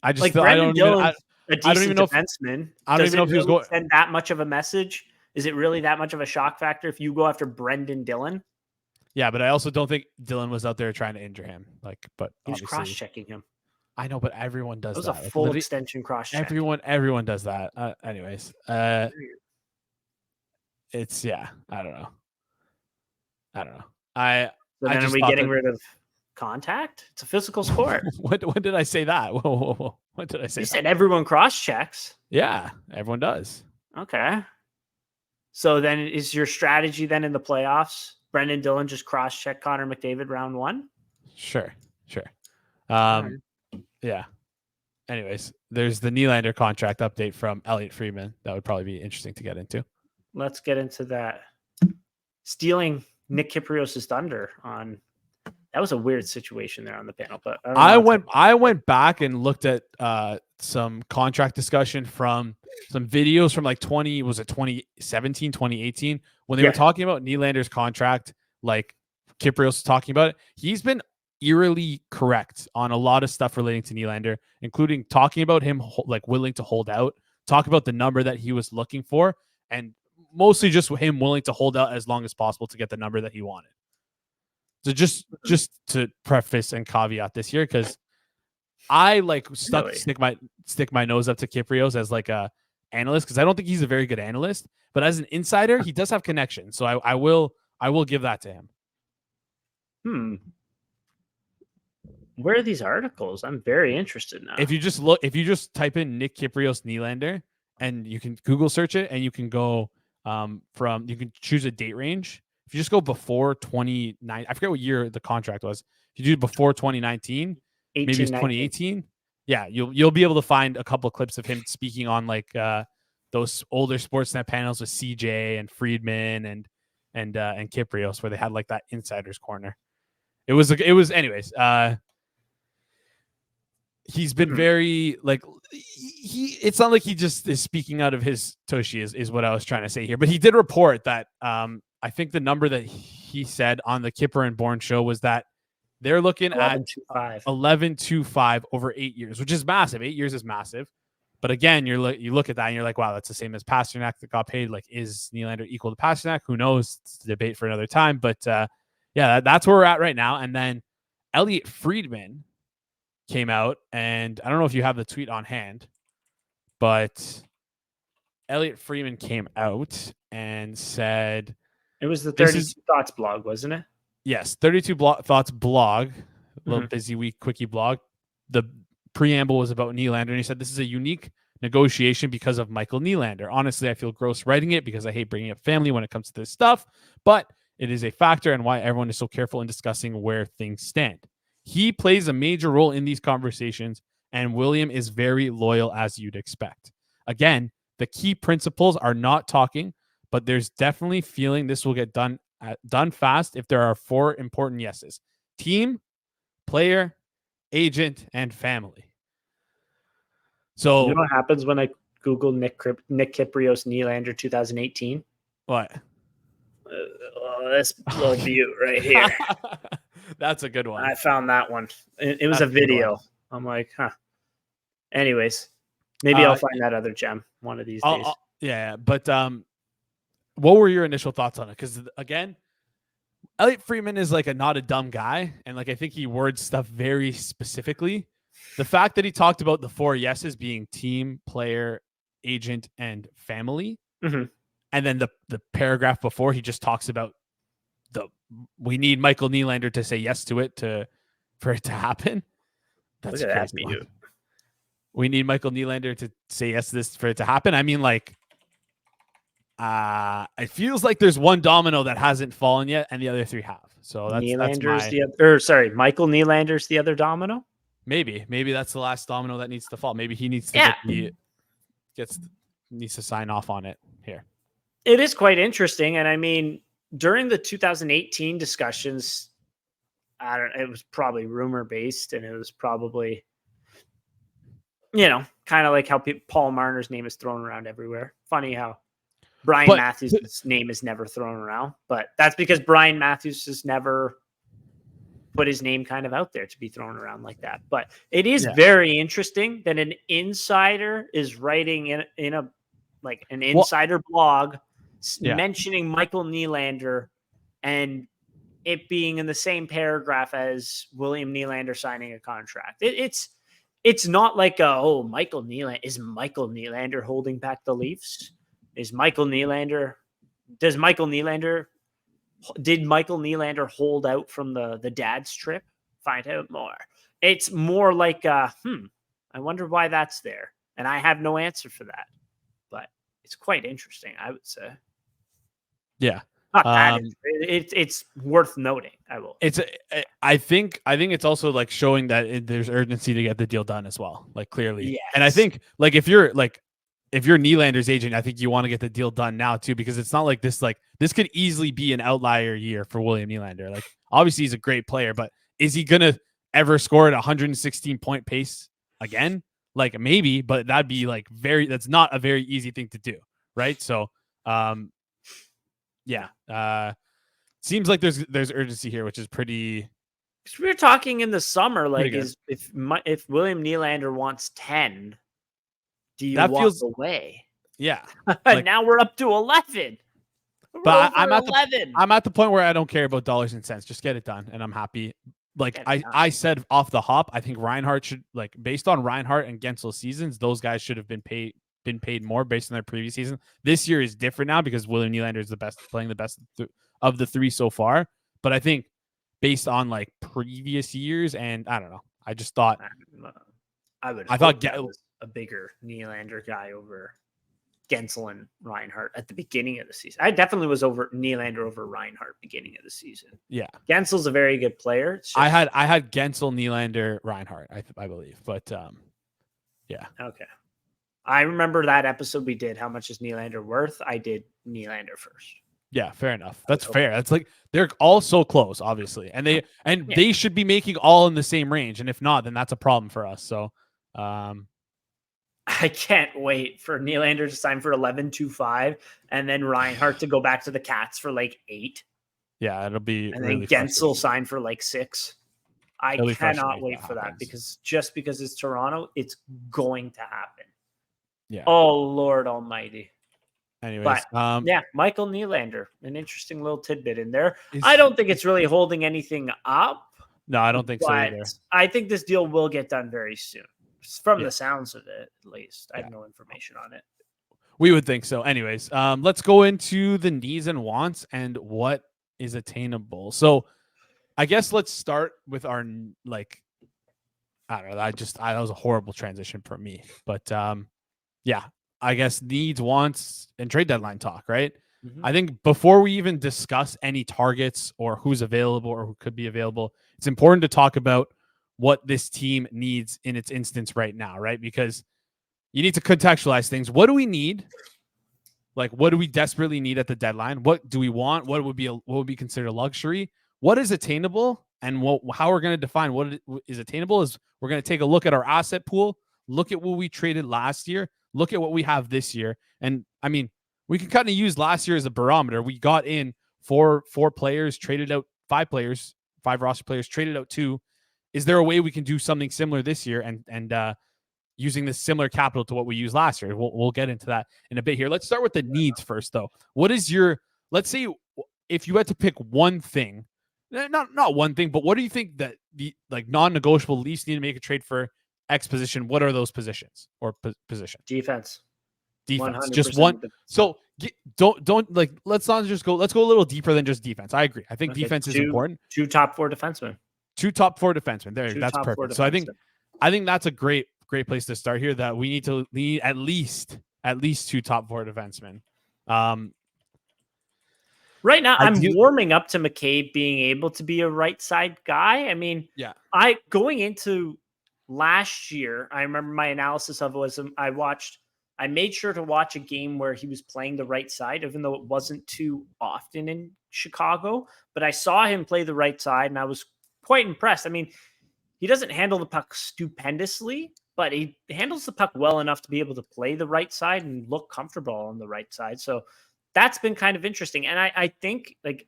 I just like feel, Brendan Dillon's a decent I don't even know defenseman. I don't even know if he was going send that much of a message. Is it really that much of a shock factor if you go after Brendan Dillon? Yeah, but I also don't think Dillon was out there trying to injure him. But he was cross-checking him. I know, but everyone does that. It was a full extension cross-check. Everyone does that. Anyways, it's I don't know. So then are we getting rid of contact. It's a physical sport. When did I say that? Whoa. When did I say You that? said everyone cross checks. Yeah, everyone does. Okay. So then is your strategy then in the playoffs? Brendan Dillon just cross check Connor McDavid round 1? Sure. Right. Yeah. Anyways, there's the Nylander contract update from Elliot Friedman. That would probably be interesting to get into. Let's get into that. Stealing Nick Kyprios' thunder on that was a weird situation there on the panel, but I went back and looked at some contract discussion from some videos from like 2017, 2018 when they were talking about Nylander's contract, like Kyprios was talking about it. He's been eerily correct on a lot of stuff relating to Nylander, including talking about him like willing to hold out, talk about the number that he was looking for, and mostly just him willing to hold out as long as possible to get the number that he wanted. So just to preface and caveat this here, because I like stick my nose up to Kyprios as like a analyst, because I don't think he's a very good analyst, but as an insider, he does have connections. So I will give that to him. Where are these articles? I'm very interested now. If you just type in Nick Kyprios Nylander, and you can Google search it, and you can go you can choose a date range. If you just go before 2019, I forget what year the contract was. If you do before 2019, maybe it's 2018. Yeah, you'll be able to find a couple of clips of him speaking on like those older Sportsnet panels with CJ and Friedman and Kyprios, where they had like that insider's corner. It was anyways. He's been very like it's not like he just is speaking out of his tushy is what I was trying to say here. But he did report that I think the number that he said on the Kipper and Bourne show was that they're looking at 11.25 over 8 years, which is massive. 8 years is massive. But again, you look at that and you're like, wow, that's the same as Pasternak that got paid. Like, is Nylander equal to Pasternak? Who knows? It's a debate for another time. But yeah, that's where we're at right now. And then Elliot Friedman came out, and I don't know if you have the tweet on hand, but Elliot Friedman came out and said, it was the 32 Thoughts blog, wasn't it? Yes, 32 Thoughts blog, a little busy week, quickie blog. The preamble was about Nylander, and he said, this is a unique negotiation because of Michael Nylander. Honestly, I feel gross writing it because I hate bringing up family when it comes to this stuff, but it is a factor and why everyone is so careful in discussing where things stand. He plays a major role in these conversations, and William is very loyal, as you'd expect. Again, the key principles are not talking, but there's definitely feeling this will get done fast if there are 4 important yeses: team, player, agent, and family. So you know what happens when I Google Nick Kyprios Nylander 2018? What? This little view right here. That's a good one. I found that one. It was a video. I'm like, huh. Anyways, maybe I'll find that other gem one of these days. Yeah, but what were your initial thoughts on it? Because again, Elliot Friedman is like not a dumb guy, and like I think he words stuff very specifically. The fact that he talked about the 4 yeses being team, player, agent, and family, and then the paragraph before he just talks about we need Michael Nylander to say yes to it for it to happen. That's crazy. We need Michael Nylander to say yes to this for it to happen. I mean, like, it feels like there's one domino that hasn't fallen yet, and the other 3 have. So Michael Nylander's the other domino. Maybe that's the last domino that needs to fall. Maybe he needs to needs to sign off on it here. It is quite interesting, and I mean, during the 2018 discussions, it was probably rumor based, and it was probably, kind of like how Paul Marner's name is thrown around everywhere. Funny how Brian Matthews' name is never thrown around, but that's because Brian Matthews has never put his name kind of out there to be thrown around like that. But it is very interesting that an insider is writing in a like an insider blog mentioning Michael Nylander and it being in the same paragraph as William Nylander signing a contract. It's not like Michael Nylander holding back the Leafs? Did Michael Nylander hold out from the dad's trip find out more. It's more like, I wonder why that's there. And I have no answer for that. But it's quite interesting, I would say. Yeah. Not that it's worth noting. I think it's also like showing that there's urgency to get the deal done as well, like clearly. Yes. And I think like if you're Nylander's agent, I think you want to get the deal done now too, because it's not like this could easily be an outlier year for William Nylander. Like obviously he's a great player, but is he gonna ever score at 116 point pace again? Like maybe, but that'd be like that's not a very easy thing to do, right? So seems like there's urgency here, which is pretty. Because we were talking in the summer, like if William Nylander wants 10, do you walk away? Yeah. Like, now we're up to 11. But I'm at the point where I don't care about dollars and cents. Just get it done, and I'm happy. Like I said off the hop, I think Reinhart should, like, based on Reinhart and Gensel's seasons, those guys should have been paid more based on their previous season. This year is different now because William Nylander is playing the best of the three so far. But I think based on like previous years, and I don't know, I just thought I thought was a bigger Nylander guy over Guentzel and Reinhart at the beginning of the season. I definitely was over Nylander over Reinhart beginning of the season. Yeah, Guentzel's a very good player. I had Guentzel, Nylander, Reinhart, I believe, but yeah. Okay. I remember that episode we did. How much is Nylander worth? I did Nylander first. Yeah, fair enough. That's fair. That's like they're all so close, obviously, and they should be making all in the same range. And if not, then that's a problem for us. So, I can't wait for Nylander to sign for 11.25, and then Reinhart to go back to the Cats for like 8. Yeah, it'll be. And then Guentzel sign for like 6. I cannot wait for that because it's Toronto, it's going to happen. Yeah. Oh Lord Almighty. Anyways, but Michael Nylander, an interesting little tidbit in there. I don't think it's really holding anything up. No, I don't think so either. I think this deal will get done very soon, from the sounds of it, at least. I have no information on it. We would think so. Anyways, let's go into the needs and wants and what is attainable. So, I guess let's start with our like. I don't know. That was a horrible transition for me, but yeah, I guess needs, wants, and trade deadline talk, right? Mm-hmm. I think before we even discuss any targets or who's available or who could be available, it's important to talk about what this team needs in its instance right now, right? Because you need to contextualize things. What do we need? Like, what do we desperately need at the deadline? What do we want? What would be considered a luxury? What is attainable? And how we're going to define what is attainable is we're going to take a look at our asset pool, look at what we traded last year, look at what we have this year. And I mean, we can kind of use last year as a barometer. We got in four players, traded out 5 players, 5 roster players, traded out 2. Is there a way we can do something similar this year and using this similar capital to what we used last year? We'll get into that in a bit here. Let's start with the needs first, though. What is let's say if you had to pick one thing, not one thing, but what do you think that the like non-negotiable Leafs need to make a trade for X position? What are those positions or positions? Defense, just one. Defense. So don't like. Let's not just go. Let's go a little deeper than just defense. I agree. I think defense is important. 2 top 4 defensemen. 2 top 4 defensemen. That's perfect. So I think that's a great place to start here. That we need to need at least 2 top 4 defensemen. Right now, I'm warming up to McCabe being able to be a right side guy. I mean, going into last year, I remember my analysis of it was I made sure to watch a game where he was playing the right side, even though it wasn't too often in Chicago. But I saw him play the right side, and I was quite impressed. I mean, he doesn't handle the puck stupendously, but he handles the puck well enough to be able to play the right side and look comfortable on the right side. So that's been kind of interesting. And I think like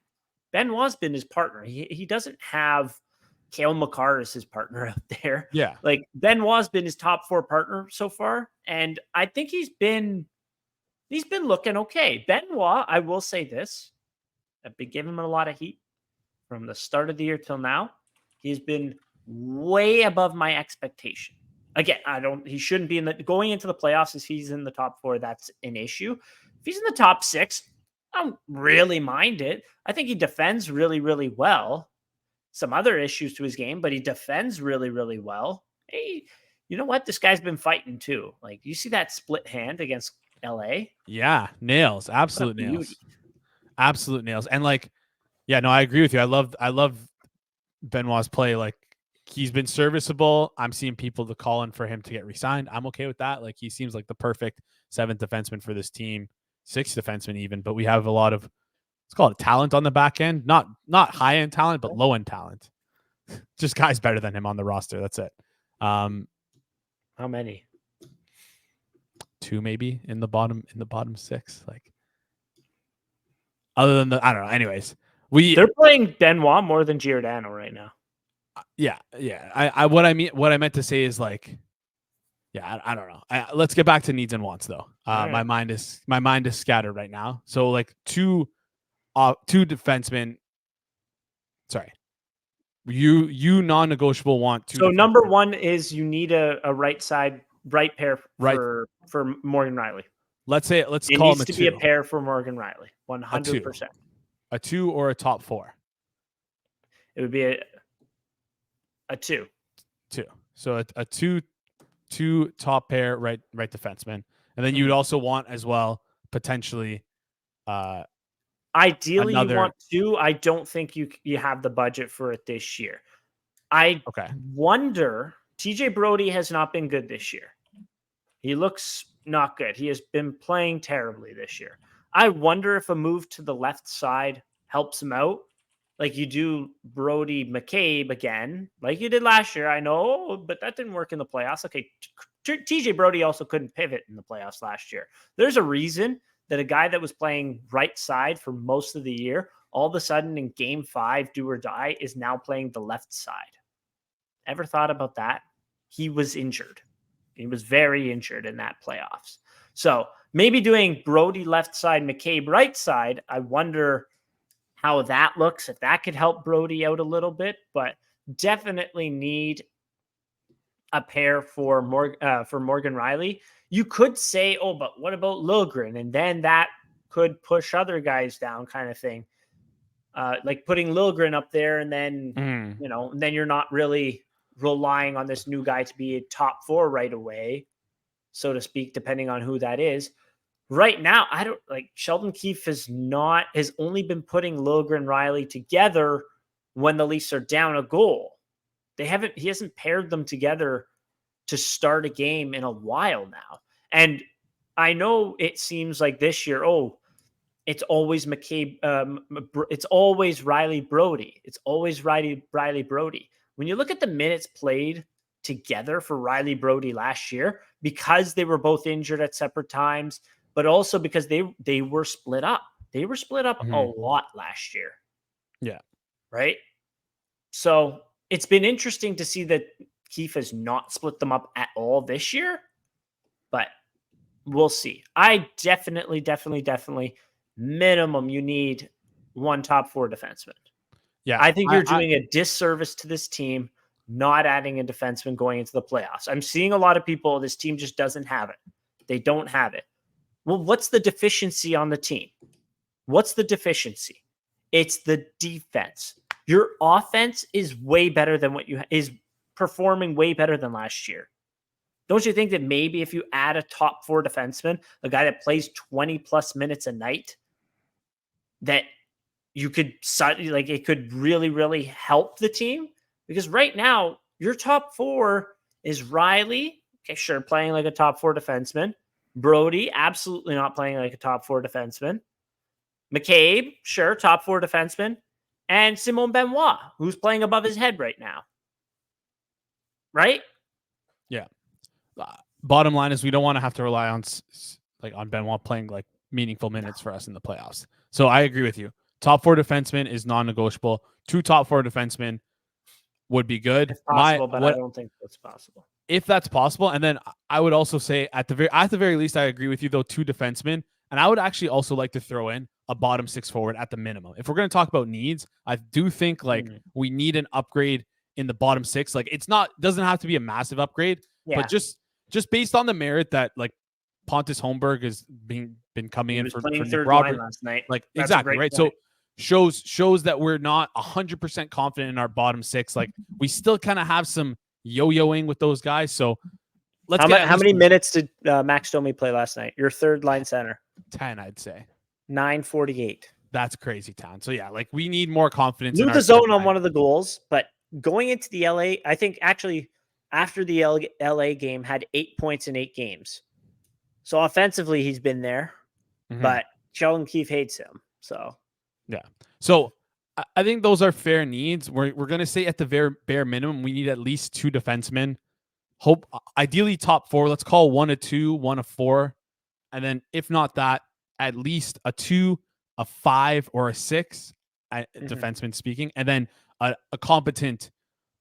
Benoit's been his partner. He doesn't have Cale Makar as his partner out there. Yeah. Like Benoit's been his top 4 partner so far. And I think he's been looking okay. Benoit, I will say this, I've been giving him a lot of heat from the start of the year till now. He's been way above my expectation. Again, he shouldn't be going into the playoffs. If he's in the top 4, that's an issue. If he's in the top 6, I don't really mind it. I think he defends really, really well. some other issues to his game, but he defends really, really well. Hey, you know what? This guy's been fighting too. Like, you see that split hand against LA? Yeah, nails, absolute nails. beauty. Absolute nails. And like, yeah, no, I agree with you. I love Benoit's play. Like, he's been serviceable. I'm seeing people to call in for him to get re-signed. I'm okay with that. Like, he seems like the perfect 7th defenseman for this team, 6th defenseman even. But we have a lot of, let's call it talent on the back end. Not high end talent, but low end talent. Just guys better than him on the roster. That's it. How many? 2 maybe in the bottom 6. Like, other than I don't know. Anyways, they're playing Benoit more than Giordano right now. Yeah. What I meant to say is like, yeah, I don't know. Let's get back to needs and wants though. Right. My mind is scattered right now. So like two defensemen. Sorry, you non-negotiable want two. So defensemen. number one is you need a right pair for Morgan Riley. Let's call him a 2. It needs to be a pair for Morgan Riley, 100%. A 2 or a top 4. It would be a 2. 2. So a 2 top pair right defenseman, and then you would also want as well potentially. Ideally, you want 2. I don't think you have the budget for it this year. I wonder. TJ Brody has not been good this year. He looks not good. He has been playing terribly this year. I wonder if a move to the left side helps him out. Like you do Brody McCabe again, like you did last year. I know, but that didn't work in the playoffs. Okay, TJ Brody also couldn't pivot in the playoffs last year. There's a reason that a guy that was playing right side for most of the year, all of a sudden in game 5, do or die, is now playing the left side. Ever thought about that? He was injured. He was very injured in that playoffs. So maybe doing Brody left side, McCabe right side. I wonder how that looks, if that could help Brody out a little bit, but definitely need a pair for Morgan Riley. You could say, oh, but what about Liljegren? And then that could push other guys down, kind of thing. Like putting Liljegren up there, and then then you're not really relying on this new guy to be a top 4 right away, so to speak, depending on who that is. Right now, I don't like Sheldon Keefe has only been putting Liljegren Riley together when the Leafs are down a goal. He hasn't paired them together to start a game in a while now. And I know it seems like this year, it's always McCabe, it's always Riley Brody. It's always Riley Brody. When you look at the minutes played together for Riley Brody last year, because they were both injured at separate times, but also because they were split up. They were split up a lot last year. Yeah. Right? So it's been interesting to see that Keefe has not split them up at all this year, but we'll see. I definitely minimum you need 1 top 4 defenseman. Yeah. I think you're doing a disservice to this team not adding a defenseman going into the playoffs. I'm seeing a lot of people, this team just doesn't have it. They don't have it. Well, what's the deficiency on the team? What's the deficiency? It's the defense. Your offense is way better than is performing way better than last year. Don't you think that maybe if you add a top 4 defenseman, a guy that plays 20 plus minutes a night, that you could it could really, really help the team? Because right now your top 4 is Riley. Okay, sure, playing like a top 4 defenseman. Brody, absolutely not playing like a top 4 defenseman. McCabe, sure, top 4 defenseman. And Simon Benoit, who's playing above his head right now. Right? Yeah. Bottom line is we don't want to have to rely on Benoit playing like meaningful minutes for us in the playoffs. So I agree with you. Top 4 defenseman is non-negotiable. 2 top 4 defensemen would be good. It's possible, but I don't think that's possible. If that's possible, and then I would also say at the very least, I agree with you though, 2 defensemen, and I would actually also like to throw in a bottom 6 forward at the minimum. If we're going to talk about needs, I do think we need an upgrade in the bottom 6. Like doesn't have to be a massive upgrade, but just based on the merit that like Pontus Holmberg has been coming in for Nick Roberts last night. Like that's exactly right. Point. So shows that we're not 100% confident in our bottom six. Like we still kind of have some yo-yoing with those guys. So let's how many minutes did Max Domi play last night? Your third line center. 10, I'd say. 9:48. That's crazy town. So yeah, like we need more confidence. Blew the zone on one of the goals, but going into the LA, I think actually after the LA game had 8 points in 8 games. So offensively, he's been there, but Sheldon Keefe hates him. So yeah. So I think those are fair needs. We're going to say at the very bare minimum, we need at least 2 defensemen. Hope ideally top 4. Let's call 1 a 2, 1 a 4. And then if not that, at least a 2, a 5, or a 6, defenseman speaking, and then a competent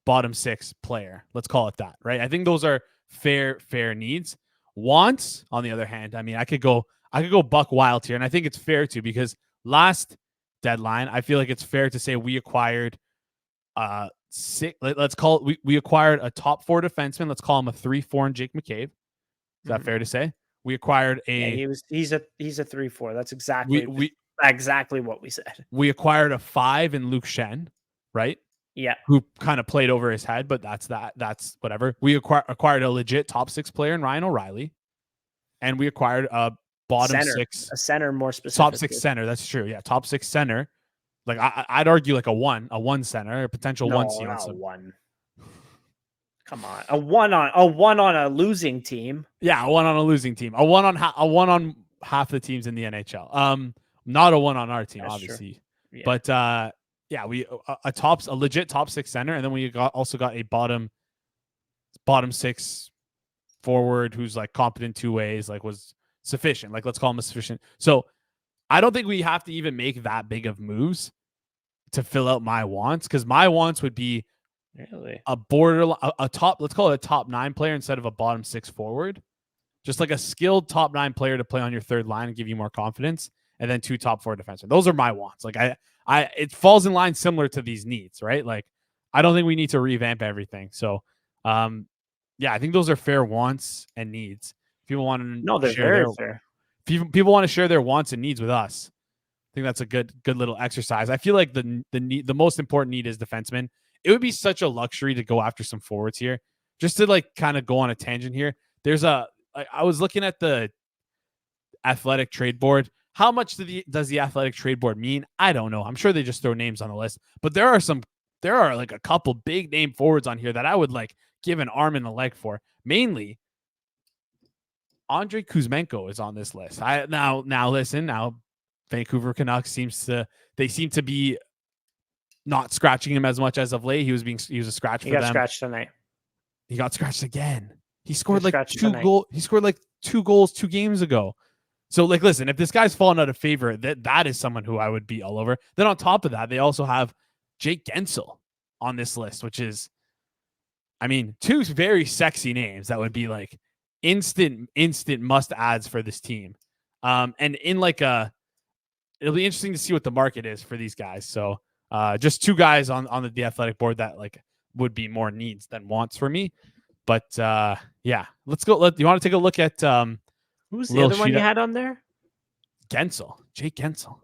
bottom 6 player. Let's call it that, right? I think those are fair needs. Wants, on the other hand, I mean, I could go buck wild here, and I think it's fair to, because last deadline, I feel like it's fair to say we acquired let's call it, we acquired a top 4 defenseman. Let's call him a 3-4 in Jake McCabe. Is that fair to say? We acquired he's a 3-4. That's exactly exactly what we said. We acquired a 5 in Luke Shen, right? Yeah. Who kind of played over his head, but that's whatever. We acquired a legit top 6 player in Ryan O'Reilly, and we acquired a bottom 6, a center, more specific. Top 6 center. That's true. Yeah, top 6 center. Like I'd argue like a 1 center, a potential 1 C. Not a 1. Come on, a 1 on a losing team. Yeah, a 1 on a losing team. A 1 on half the teams in the NHL. Not a 1 on our team, that's obviously. Yeah. But yeah, we a legit top 6 center, and then we also got a bottom 6 forward who's like competent 2 ways, like was sufficient. Like let's call him a sufficient. So I don't think we have to even make that big of moves to fill out my wants, because my wants would be really a top, let's call it a top 9 player instead of a bottom 6 forward. Just like a skilled top 9 player to play on your third line and give you more confidence, and then 2 top 4 defensemen. Those are my wants. Like it falls in line similar to these needs, right? Like I don't think we need to revamp everything. So yeah, I think those are fair wants and needs. People want to they're very fair. People want to share their wants and needs with us. I think that's a good little exercise. I feel like the most important need is defensemen. It would be such a luxury to go after some forwards here. Just to like kind of go on a tangent here. I was looking at the athletic trade board. How much does the athletic trade board mean? I don't know. I'm sure they just throw names on the list, but there are like a couple big name forwards on here that I would like give an arm and a leg for. Mainly Andrei Kuzmenko is on this list. Now Vancouver Canucks seem to be not scratching him as much as of late. He was a scratch for them. He got scratched tonight. He got scratched again. He scored like 2 goals. He scored like 2 goals 2 games ago. So like, listen, if this guy's fallen out of favor, that is someone who I would be all over. Then on top of that, they also have Jake Gensel on this list, which is, I mean, 2 very sexy names that would be like instant must adds for this team. And in like it'll be interesting to see what the market is for these guys. So just 2 guys on the Athletic board that like would be more needs than wants for me. But yeah, let's go. You want to take a look at who's the other one you had on there? Gensel, Jake Gensel.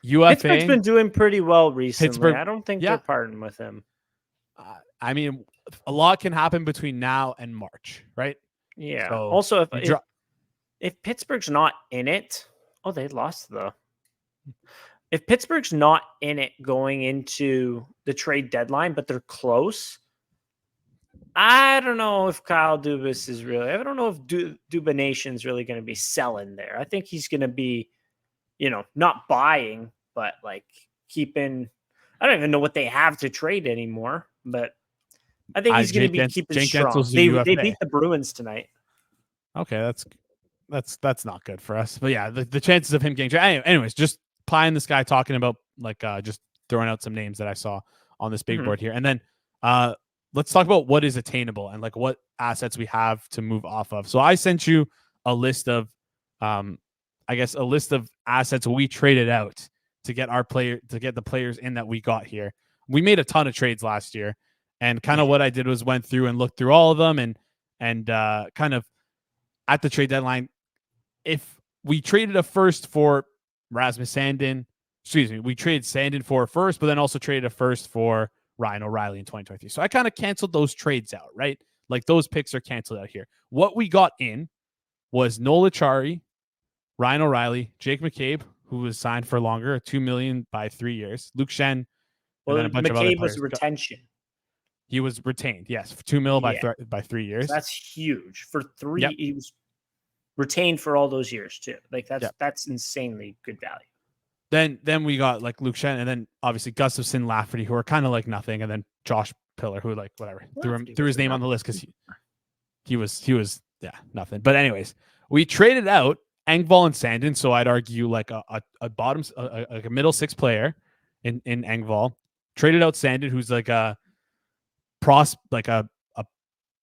UFA. Pittsburgh's been doing pretty well recently. I don't think they're parting with him. I mean, a lot can happen between now and March, right? Yeah. So also, if Pittsburgh's not in it, they lost though. If Pittsburgh's not in it going into the trade deadline, but they're close, I don't know if Kyle Dubas is really. I don't know if Dubanation's really going to be selling there. I think he's going to be, not buying, but like keeping. I don't even know what they have to trade anymore, but I think he's going to be keeping strong. They beat the Bruins tonight. Okay, that's not good for us. But yeah, the chances of him getting traded. Anyways, just pieing this guy talking about like just throwing out some names that I saw on this big board here, and then let's talk about what is attainable and like what assets we have to move off of. So I sent you a list of, a list of assets we traded out to get the players in that we got here. We made a ton of trades last year, and kind of what I did was went through and looked through all of them and kind of at the trade deadline, if we traded a first for Rasmus Sandin, we traded Sandin for a first, but then also traded a first for Ryan O'Reilly in 2023. So I kind of canceled those trades out, right? Like those picks are canceled out here. What we got in was Nola Chari, Ryan O'Reilly, Jake McCabe, who was signed for longer, $2 million by 3 years, Luke Shen, and then a bunch of other McCabe players. was retention. He was retained, yes, for $2 million by 3 years. So that's huge for three. Yep. He was retained for all those years too. Like that's insanely good value. Then we got like Luke Shen, and then obviously Gustafson, Lafferty, who are kind of like nothing, and then Josh Pillar, who like whatever threw his name on the list because he was nothing. But anyways, we traded out Engvall and Sandin, so I'd argue like a bottom like a middle six player in Engvall. Traded out Sandin, who's like a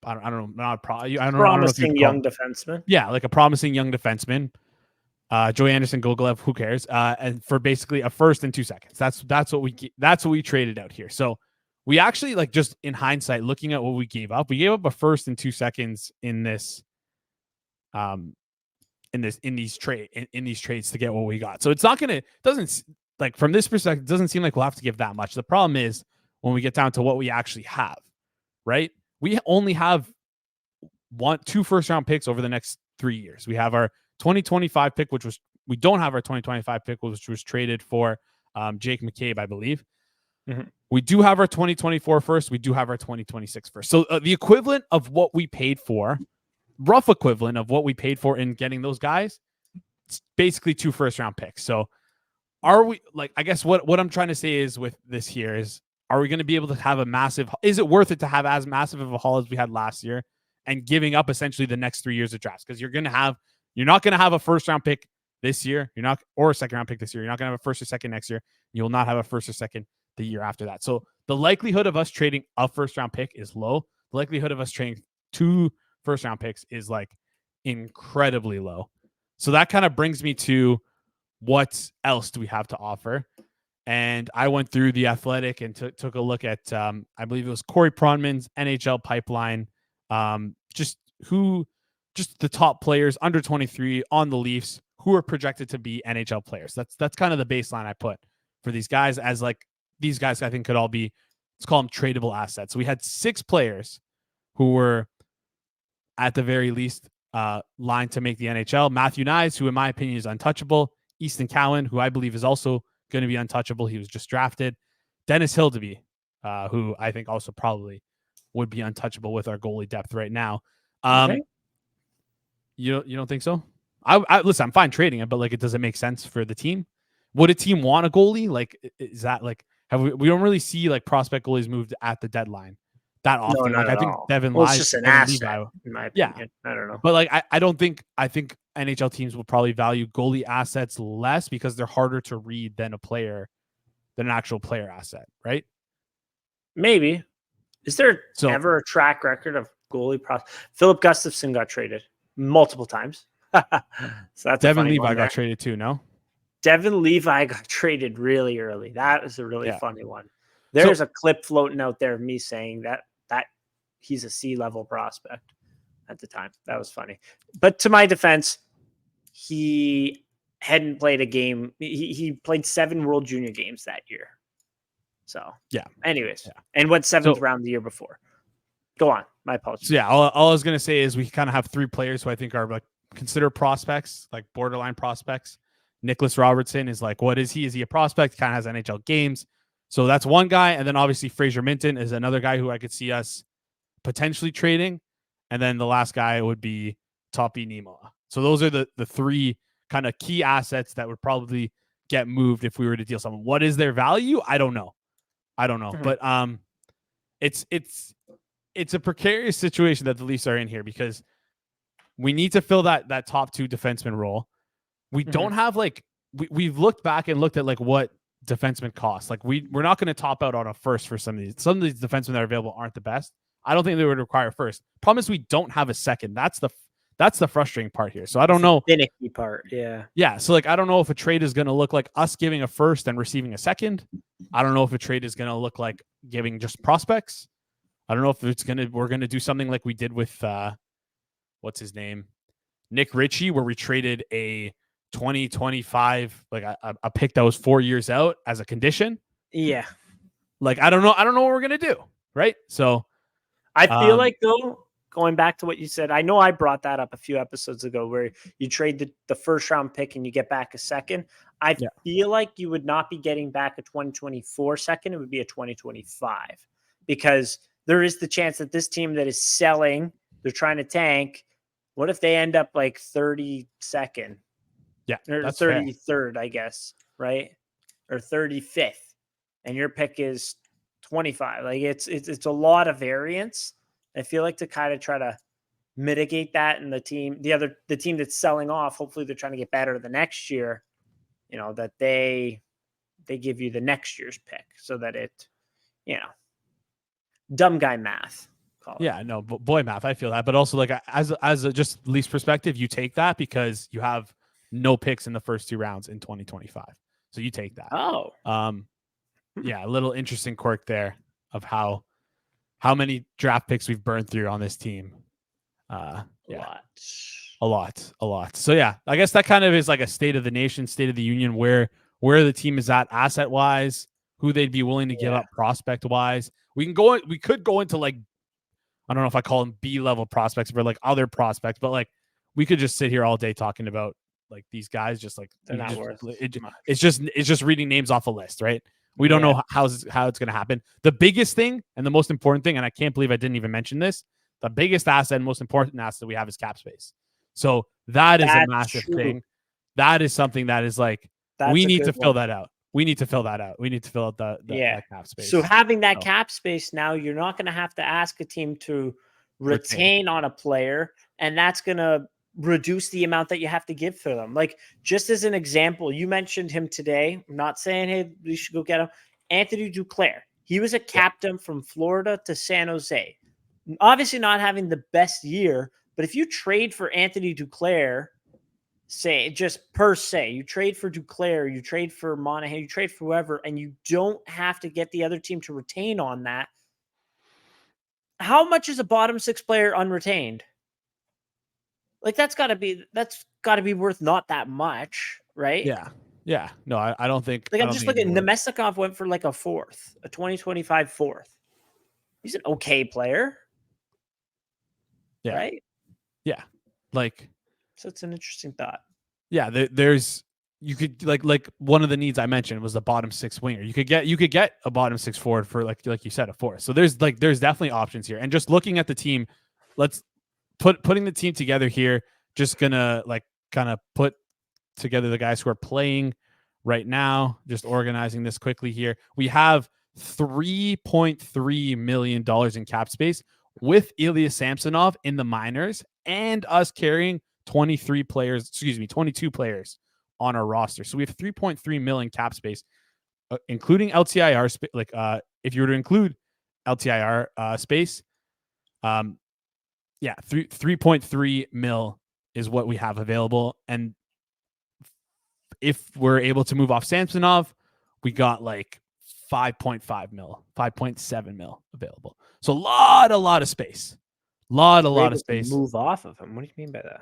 I don't know, not a promising young defenseman. Yeah, like a promising young defenseman. Joey Anderson, Gogolev, who cares? And for basically a first and 2 seconds. That's what we traded out here. So we actually, like, just in hindsight, looking at what we gave up a first and 2 seconds in these trades to get what we got. So it's not gonna, doesn't like, from this perspective, it doesn't seem like we'll have to give that much. The problem is when we get down to what we actually have, right? We only have 2 first round picks over the next 3 years. We have our 2025 pick, we don't have our 2025 pick, which was traded for Jake McCabe, I believe. Mm-hmm. We do have our 2024 first. We do have our 2026 first. So the equivalent of what we paid for, rough equivalent of what we paid for in getting those guys, it's basically 2 first round picks. So are we, like, I guess what I'm trying to say is with this here is, are we going to be able to have is it worth it to have as massive of a haul as we had last year and giving up essentially the next 3 years of drafts? Because you're not going to have a first round pick this year. Or a second round pick this year. You're not going to have a first or second next year. You'll not have a first or second the year after that. So the likelihood of us trading a first round pick is low. The likelihood of us trading 2 first round picks is like incredibly low. So that kind of brings me to what else do we have to offer? And I went through The Athletic and took a look at, I believe it was Corey Pronman's NHL pipeline. Just the top players under 23 on the Leafs who are projected to be NHL players. That's kind of the baseline I put for these guys, as like these guys I think could all be, let's call them tradable assets. So we had 6 players who were at the very least lined to make the NHL. Matthew Knies, who in my opinion is untouchable. Easton Cowan, who I believe is also going to be untouchable. He was just drafted. Dennis Hildeby, who I think also probably would be untouchable with our goalie depth right now. Okay. You don't think so? I listen, I'm fine trading it, but like, it doesn't make sense for the team. Would a team want a goalie? Like, is that like, we don't really see like prospect goalies moved at the deadline that often. No, like I think all. Devin It's just an asset, Levi, in my opinion. Yeah. I don't know. But like, I think NHL teams will probably value goalie assets less because they're harder to read than an actual player asset, right? Maybe. Is there ever a track record of goalie Philip Gustafson got traded multiple times. So that's Devin Levi got traded too, no? Devin Levi got traded really early. That was a really funny one. There's a clip floating out there of me saying that he's a C-level prospect at the time. That was funny. But to my defense, he hadn't played a game. He played 7 World Junior games that year. So, anyways, and went 7th round the year before. Go on. My apologies. So all I was going to say is we kind of have 3 players who I think are like considered prospects, like borderline prospects. Nicholas Robertson is like, what is he? Is he a prospect? Kind of has NHL games. So that's one guy. And then obviously Fraser Minton is another guy who I could see us potentially trading. And then the last guy would be Topi Nimola. So those are the 3 kind of key assets that would probably get moved if we were to deal someone. What is their value? I don't know. Mm-hmm. But it's a precarious situation that the Leafs are in here because we need to fill that top 2 defenseman role. We don't have like, we've looked back and looked at like what defensemen cost. Like we're not going to top out on a first for some of these. Some of these defensemen that are available aren't the best. I don't think they would require a first. Problem is we don't have a second. That's the frustrating part here. So I don't know. Finicky part. Yeah. Yeah. So like, I don't know if a trade is going to look like us giving a first and receiving a second. I don't know if a trade is going to look like giving just prospects. I don't know if we're going to do something like we did with, what's his name? Nick Ritchie, where we traded a 2025, like a pick that was 4 years out as a condition. Yeah. Like, I don't know what we're going to do. Right. So I feel like, though, going back to what you said, I know I brought that up a few episodes ago where you trade the first round pick and you get back a second. I feel like you would not be getting back a 2024 second. It would be a 2025 because there is the chance that this team that is selling, they're trying to tank. What if they end up like 32nd? Yeah, or that's 33rd, fair. I guess, right? Or 35th, and your pick is 25. Like it's a lot of variance. I feel like to kind of try to mitigate that, and the team that's selling off, hopefully they're trying to get better the next year. You know, that they give you the next year's pick so that it, you know, dumb guy math. Yeah, no, boy math. I feel that, but also like as a just Leafs perspective, you take that because you have no picks in the first 2 rounds in 2025, so you take that. Oh, yeah, a little interesting quirk there of how many draft picks we've burned through on this team. Yeah, a lot. So yeah, I guess that kind of is like a state of the nation, state of the union, where the team is at asset wise, who they'd be willing to give up prospect wise. We could go into like, I don't know if I call them B-level prospects or like other prospects, but like we could just sit here all day talking about like these guys, just like they're not worth it. It's just reading names off a list, right? We don't know how it's going to happen. The biggest thing and the most important thing, and I can't believe I didn't even mention this, the biggest asset and most important asset we have is cap space. So that's a massive thing. That is something that is like, we need to fill that out. We need to fill that out. We need to fill out that cap space. So having that cap space now, you're not going to have to ask a team to retain on a player, and that's going to reduce the amount that you have to give for them. Like, just as an example, you mentioned him today. I'm not saying, hey, we should go get him. Anthony Duclair. He was a captain from Florida to San Jose. Obviously not having the best year, but if you trade for Anthony Duclair, you trade for Duclair, you trade for Monahan, you trade for whoever, and you don't have to get the other team to retain on that. How much is a bottom 6 player unretained? Like that's got to be worth not that much, right? Yeah. No, I don't think. Like I'm just looking. Nemestikov went for like a 2025 fourth. He's an okay player. Yeah. Right. Yeah. Like. So it's an interesting thought. Yeah, you could like one of the needs I mentioned was the bottom 6 winger. You could get a bottom 6 forward for like you said, a fourth. So there's definitely options here. And just looking at the team, let's putting the team together here. Just gonna like kind of put together the guys who are playing right now. Just organizing this quickly here. We have $3.3 million in cap space with Ilya Samsonov in the minors and us carrying 22 players on our roster. So we have 3.3 million cap space, including LTIR. If you were to include LTIR space, 3.3 mil is what we have available. And if we're able to move off Samsonov, we got like 5.5 mil, 5.7 mil available. So a lot of space. Lot of space. Move off of him. What do you mean by that?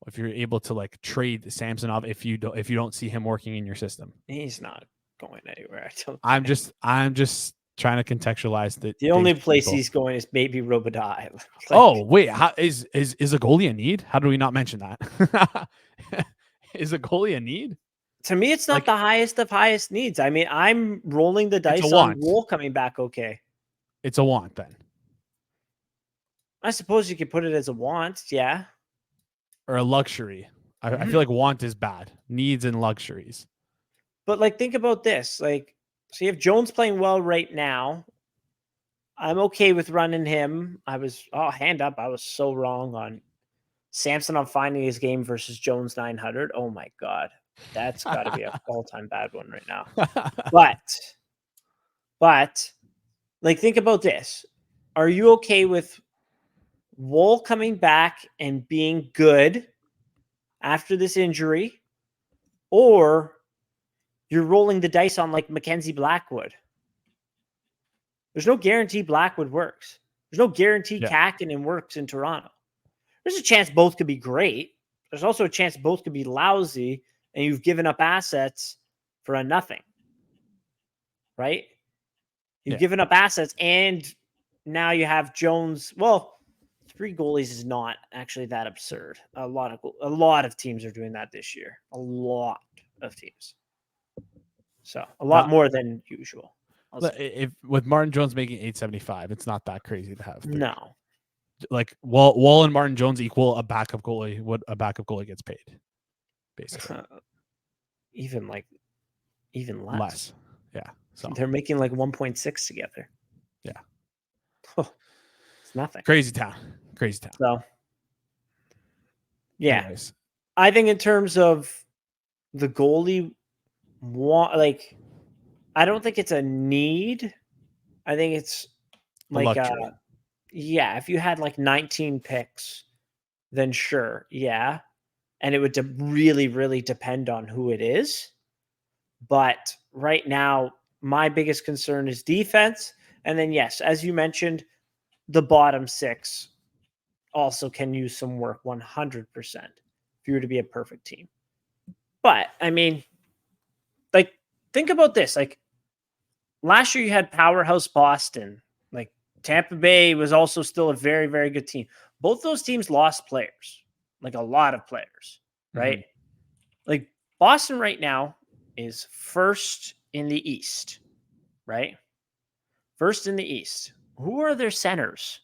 If you're able to like trade Samsonov, if you don't see him working in your system, he's not going anywhere. I'm just trying to contextualize the only place he's going is maybe Robitaille. Oh wait, is a goalie a need? How do we not mention that? Is a goalie a need? To me, it's not the highest of highest needs. I mean, I'm rolling the dice on Wool coming back. Okay, it's a want then. I suppose you could put it as a want, yeah. Or a luxury. I feel like want is bad. Needs and luxuries. But like, think about this. Like, so you have Jones playing well right now. I'm okay with running him. Hand up. I was so wrong on Samsonov finding his game versus Jones 900. Oh my God. That's got to be an all-time bad one right now. But like, think about this. Are you okay with Wool coming back and being good after this injury, or you're rolling the dice on like Mackenzie Blackwood? There's no guarantee Blackwood works. There's no guarantee Kakinen works in Toronto. There's a chance both could be great. There's also a chance both could be lousy. and you've given up assets for a nothing, right? You've given up assets, and now you have Jones. Well, 3 goalies is not actually that absurd. A lot of teams are doing that this year. A lot of teams. So a lot more than usual. If with Martin Jones making $875, it's not that crazy to have 3. No. Like Wall and Martin Jones equal a backup goalie. What a backup goalie gets paid, basically. even less. Yeah. So they're making like 1.6 together. Yeah. It's nothing. Crazy town. So yeah. Anyways. I think in terms of the goalie, I don't think it's a need. I think it's like if you had like 19 picks, then sure, yeah. And it would really, really depend on who it is. But right now, my biggest concern is defense. And then, yes, as you mentioned, the bottom 6 also can use some work 100% if you were to be a perfect team. But, I mean, like, think about this. Like, last year you had powerhouse Boston. Like, Tampa Bay was also still a very, very good team. Both those teams lost players, like a lot of players, right? Mm-hmm. Like, Boston right now is first in the East, right? First in the East. Who are their centers?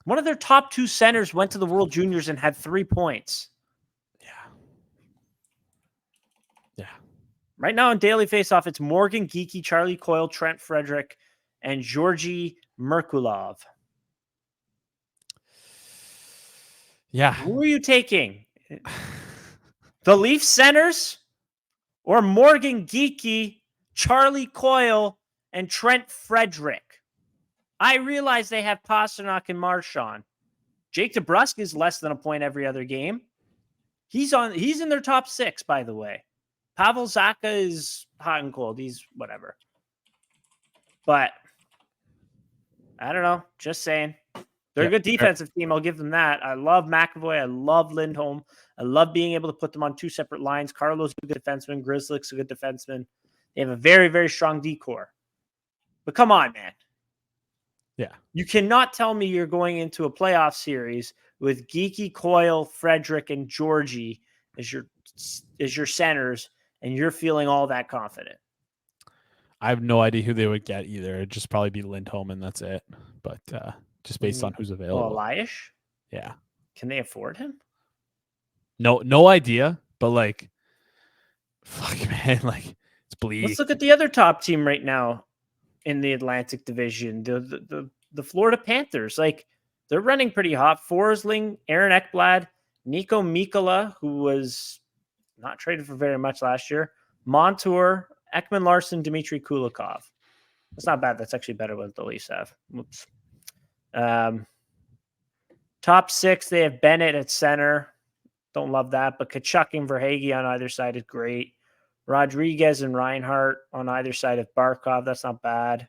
One of their top 2 centers went to the World Juniors and had 3 points. Yeah. Right now in Daily Faceoff, it's Morgan Geekie, Charlie Coyle, Trent Frederick, and Georgi Merkulov. Yeah. Who are you taking? The Leafs centers or Morgan Geekie, Charlie Coyle, and Trent Frederick? I realize they have Pasternak and Marchand. Jake DeBrusk is less than a point every other game. He's in their top 6, by the way. Pavel Zacha is hot and cold. He's whatever. But I don't know. Just saying. They're a good defensive team. I'll give them that. I love McAvoy. I love Lindholm. I love being able to put them on 2 separate lines. Carlos is a good defenseman. Grzelcyk's a good defenseman. They have a very, very strong D-core. But come on, man. Yeah. You cannot tell me you're going into a playoff series with Geekie, Coyle, Frederick, and Georgie as your centers, and you're feeling all that confident. I have no idea who they would get either. It'd just probably be Lindholm, and that's it. But just based on who's available. Elias? Yeah. Can they afford him? No idea. But like, fuck, man, like it's bleak. Let's look at the other top team right now in the Atlantic Division, the Florida Panthers. Like, they're running pretty hot. Forsling, Aaron Ekblad, Nico Mikkola, who was not traded for very much last year, Montour, Ekman Larson, Dmitry Kulikov. That's not bad. That's actually better than the Leafs have. Whoops. Top 6, they have Bennett at center. Don't love that, but Kachuk and Verhaeghe on either side is great. Rodriguez and Reinhart on either side of Barkov. That's not bad.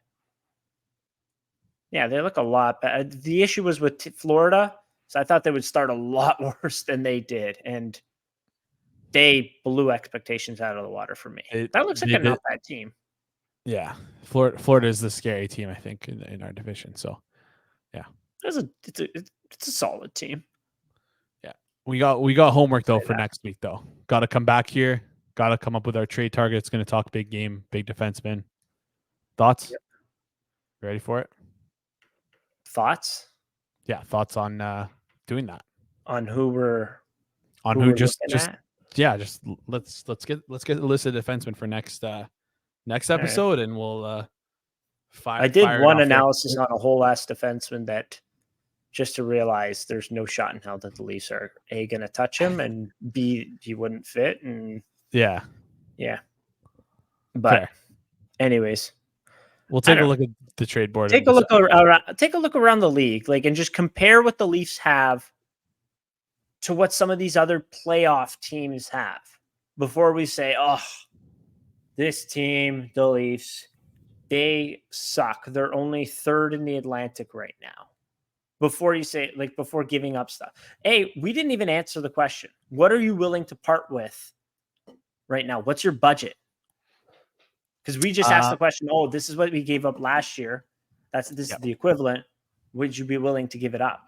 Yeah, they look a lot better. The issue was with Florida, so I thought they would start a lot worse than they did, and they blew expectations out of the water for me. That looks like a not bad team. Yeah, Florida is the scary team, I think, in our division. So, yeah, it's a solid team. Yeah, we got homework though for next week though. Got to come back here. Got to come up with our trade targets. Going to talk big game, big defenseman. Thoughts? Yep. Ready for it? Thoughts? Yeah, thoughts on doing that. On who we're just let's get a list of defensemen for next episode, and we'll fire. I did one analysis on a whole ass defenseman that just to realize there's no shot in hell that the Leafs are A, going to touch him, and B, he wouldn't fit. And yeah. But fair. Anyways, we'll take a look at the trade board. Take a look around the league, and just compare what the Leafs have to what some of these other playoff teams have before we say, oh, this team, the Leafs, they suck. They're only 3rd in the Atlantic right now. before you say, like, before giving up stuff. Hey, we didn't even answer the question. What are you willing to part with right now? What's your budget? Because we just asked the question, oh, this is what we gave up last year. This is the equivalent. Would you be willing to give it up?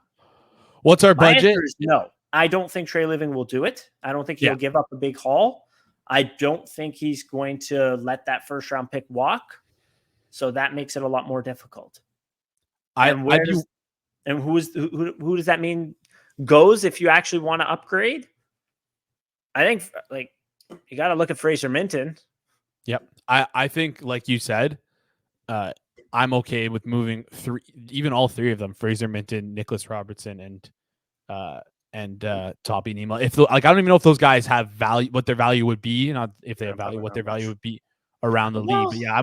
What's our My budget? answer is no. I don't think Trey Living will do it. I don't think he'll give up a big haul. I don't think he's going to let that first round pick walk. So that makes it a lot more difficult. Who does that mean goes if you actually want to upgrade? I think like you got to look at Fraser Minton. Yep. I think, like you said, I'm okay with moving all three of them: Fraser Minton, Nicholas Robertson, and Toppy Nima. I don't even know if those guys have value, what their value would be, not if they have value, what their value would be around the league. But yeah,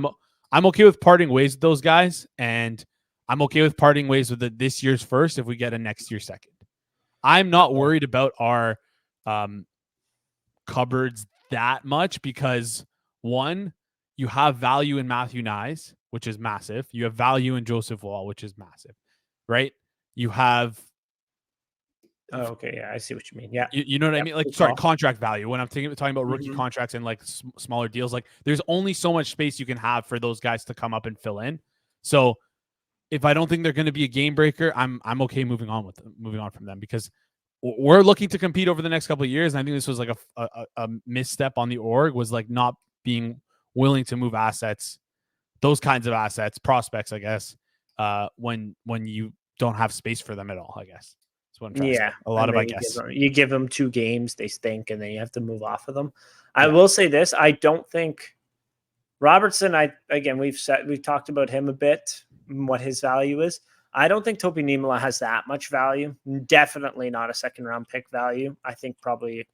I'm okay with parting ways with those guys, and I'm okay with parting ways with this year's first if we get a next year second. I'm not worried about our cupboards that much because, one, you have value in Matthew Nyes, which is massive. You have value in Joseph Wall, which is massive, right? You have... Oh, okay. Yeah, I see what you mean. Yeah. You know what I mean? Like, sorry, contract value. When I'm talking about rookie contracts and like smaller deals, like there's only so much space you can have for those guys to come up and fill in. So if I don't think they're going to be a game breaker, I'm okay moving on from them because we're looking to compete over the next couple of years. And I think this was like a misstep on the org, was like not being willing to move assets, those kinds of assets, prospects, I guess, when you don't have space for them at all, I guess. That's what I'm trying to say. A lot of, I guess. You give them 2 games, they stink, and then you have to move off of them. I will say this. I don't think Robertson, we've talked about him a bit, what his value is. I don't think Topi Niemela has that much value. Definitely not a second-round pick value. I think probably a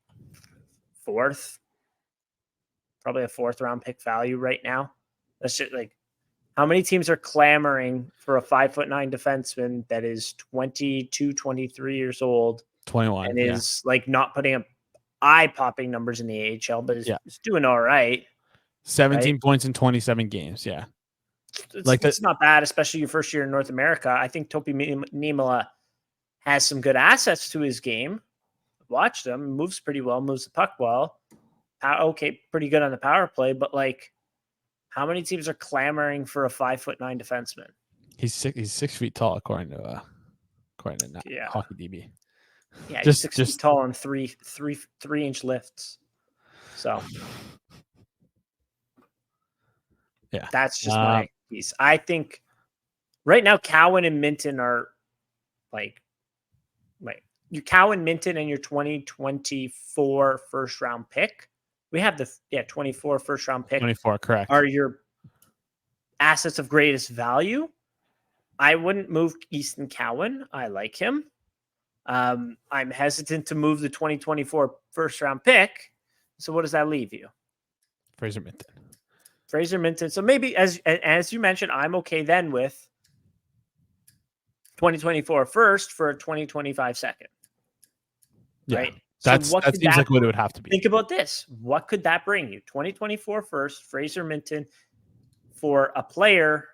4th-round pick value right now. That's just like, how many teams are clamoring for a 5'9" defenseman that is 22, 23 years old, 21, and is like not putting up eye-popping numbers in the AHL, but is doing all right. 17 points in 27 games. Yeah. It's not bad, especially your first year in North America. I think Topi Niemela has some good assets to his game. Watched him, moves pretty well, moves the puck well. Okay, pretty good on the power play, but like, how many teams are clamoring for a 5'9" defenseman? He's 6 feet tall, according to Hockey DB. Yeah, he's 6 feet tall on 3-inch lifts. So, yeah, that's just my piece. I think right now Cowan and Minton are like your Cowan, Minton, and your 2024 first-round pick. We have the 24 first-round pick. 24, correct. Are your assets of greatest value. I wouldn't move Easton Cowan. I like him. I'm hesitant to move the 2024 first-round pick. So what does that leave you? Fraser Minton. So maybe, as you mentioned, I'm okay then with 2024 first for a 2025 second. Yeah. Right? That seems like what it would have to be. Think about this. What could that bring you? 2024 first, Fraser Minton for a player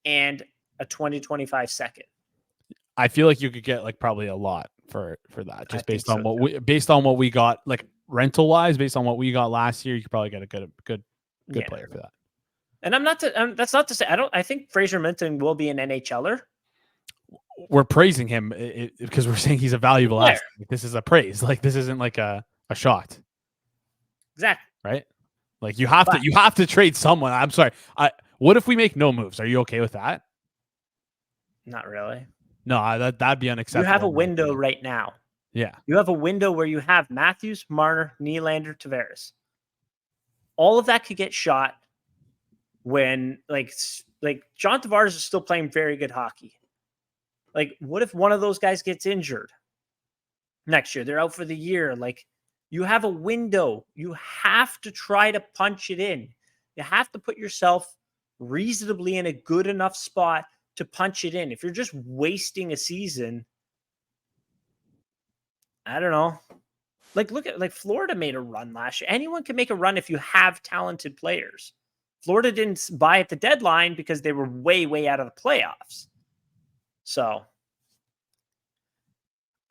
and a 2025 second. I feel like you could get like probably a lot for that, just based on what we got, like rental wise, based on what we got last year. You could probably get a good player for that. And that's not to say I think Fraser Minton will be an NHLer. We're praising him because we're saying he's a valuable asset. This is a praise. Like, this isn't like a shot. Exactly. Right? Like, you have to trade someone. I'm sorry. What if we make no moves? Are you okay with that? Not really. No, that'd be unacceptable. You have a window right now. Yeah. You have a window where you have Matthews, Marner, Nylander, Tavares. All of that could get shot when like John Tavares is still playing very good hockey. Like, what if one of those guys gets injured next year? They're out for the year. Like, you have a window. You have to try to punch it in. You have to put yourself reasonably in a good enough spot to punch it in. If you're just wasting a season, I don't know. Like, look at Florida made a run last year. Anyone can make a run if you have talented players. Florida didn't buy at the deadline because they were way, way out of the playoffs. So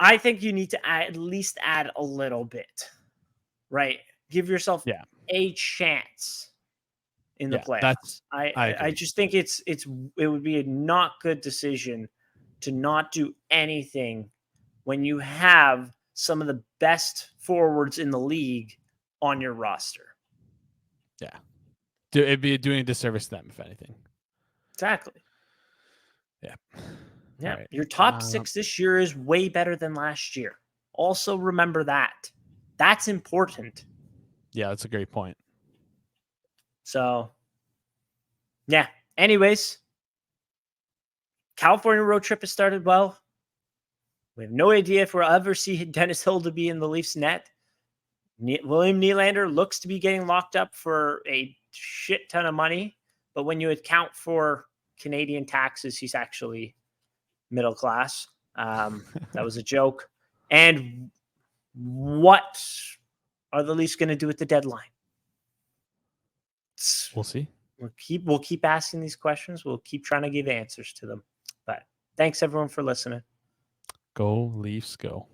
I think you need to at least add a little bit, right? Give yourself a chance in the playoffs. I just think it would be a not good decision to not do anything when you have some of the best forwards in the league on your roster. Yeah. It'd be doing a disservice to them, if anything. Exactly. Yeah. Yeah. Right. Your top 6 this year is way better than last year. Also remember that. That's important. Yeah, that's a great point. So, yeah. Anyways, California road trip has started well. We have no idea if we'll ever see Dennis Hill to be in the Leafs net. William Nylander looks to be getting locked up for a shit ton of money, but when you account for Canadian taxes, he's actually middle class. That was a joke. And what are the Leafs going to do at the deadline? We'll see. We'll keep asking these questions. We'll keep trying to give answers to them. But thanks everyone for listening. Go Leafs, go.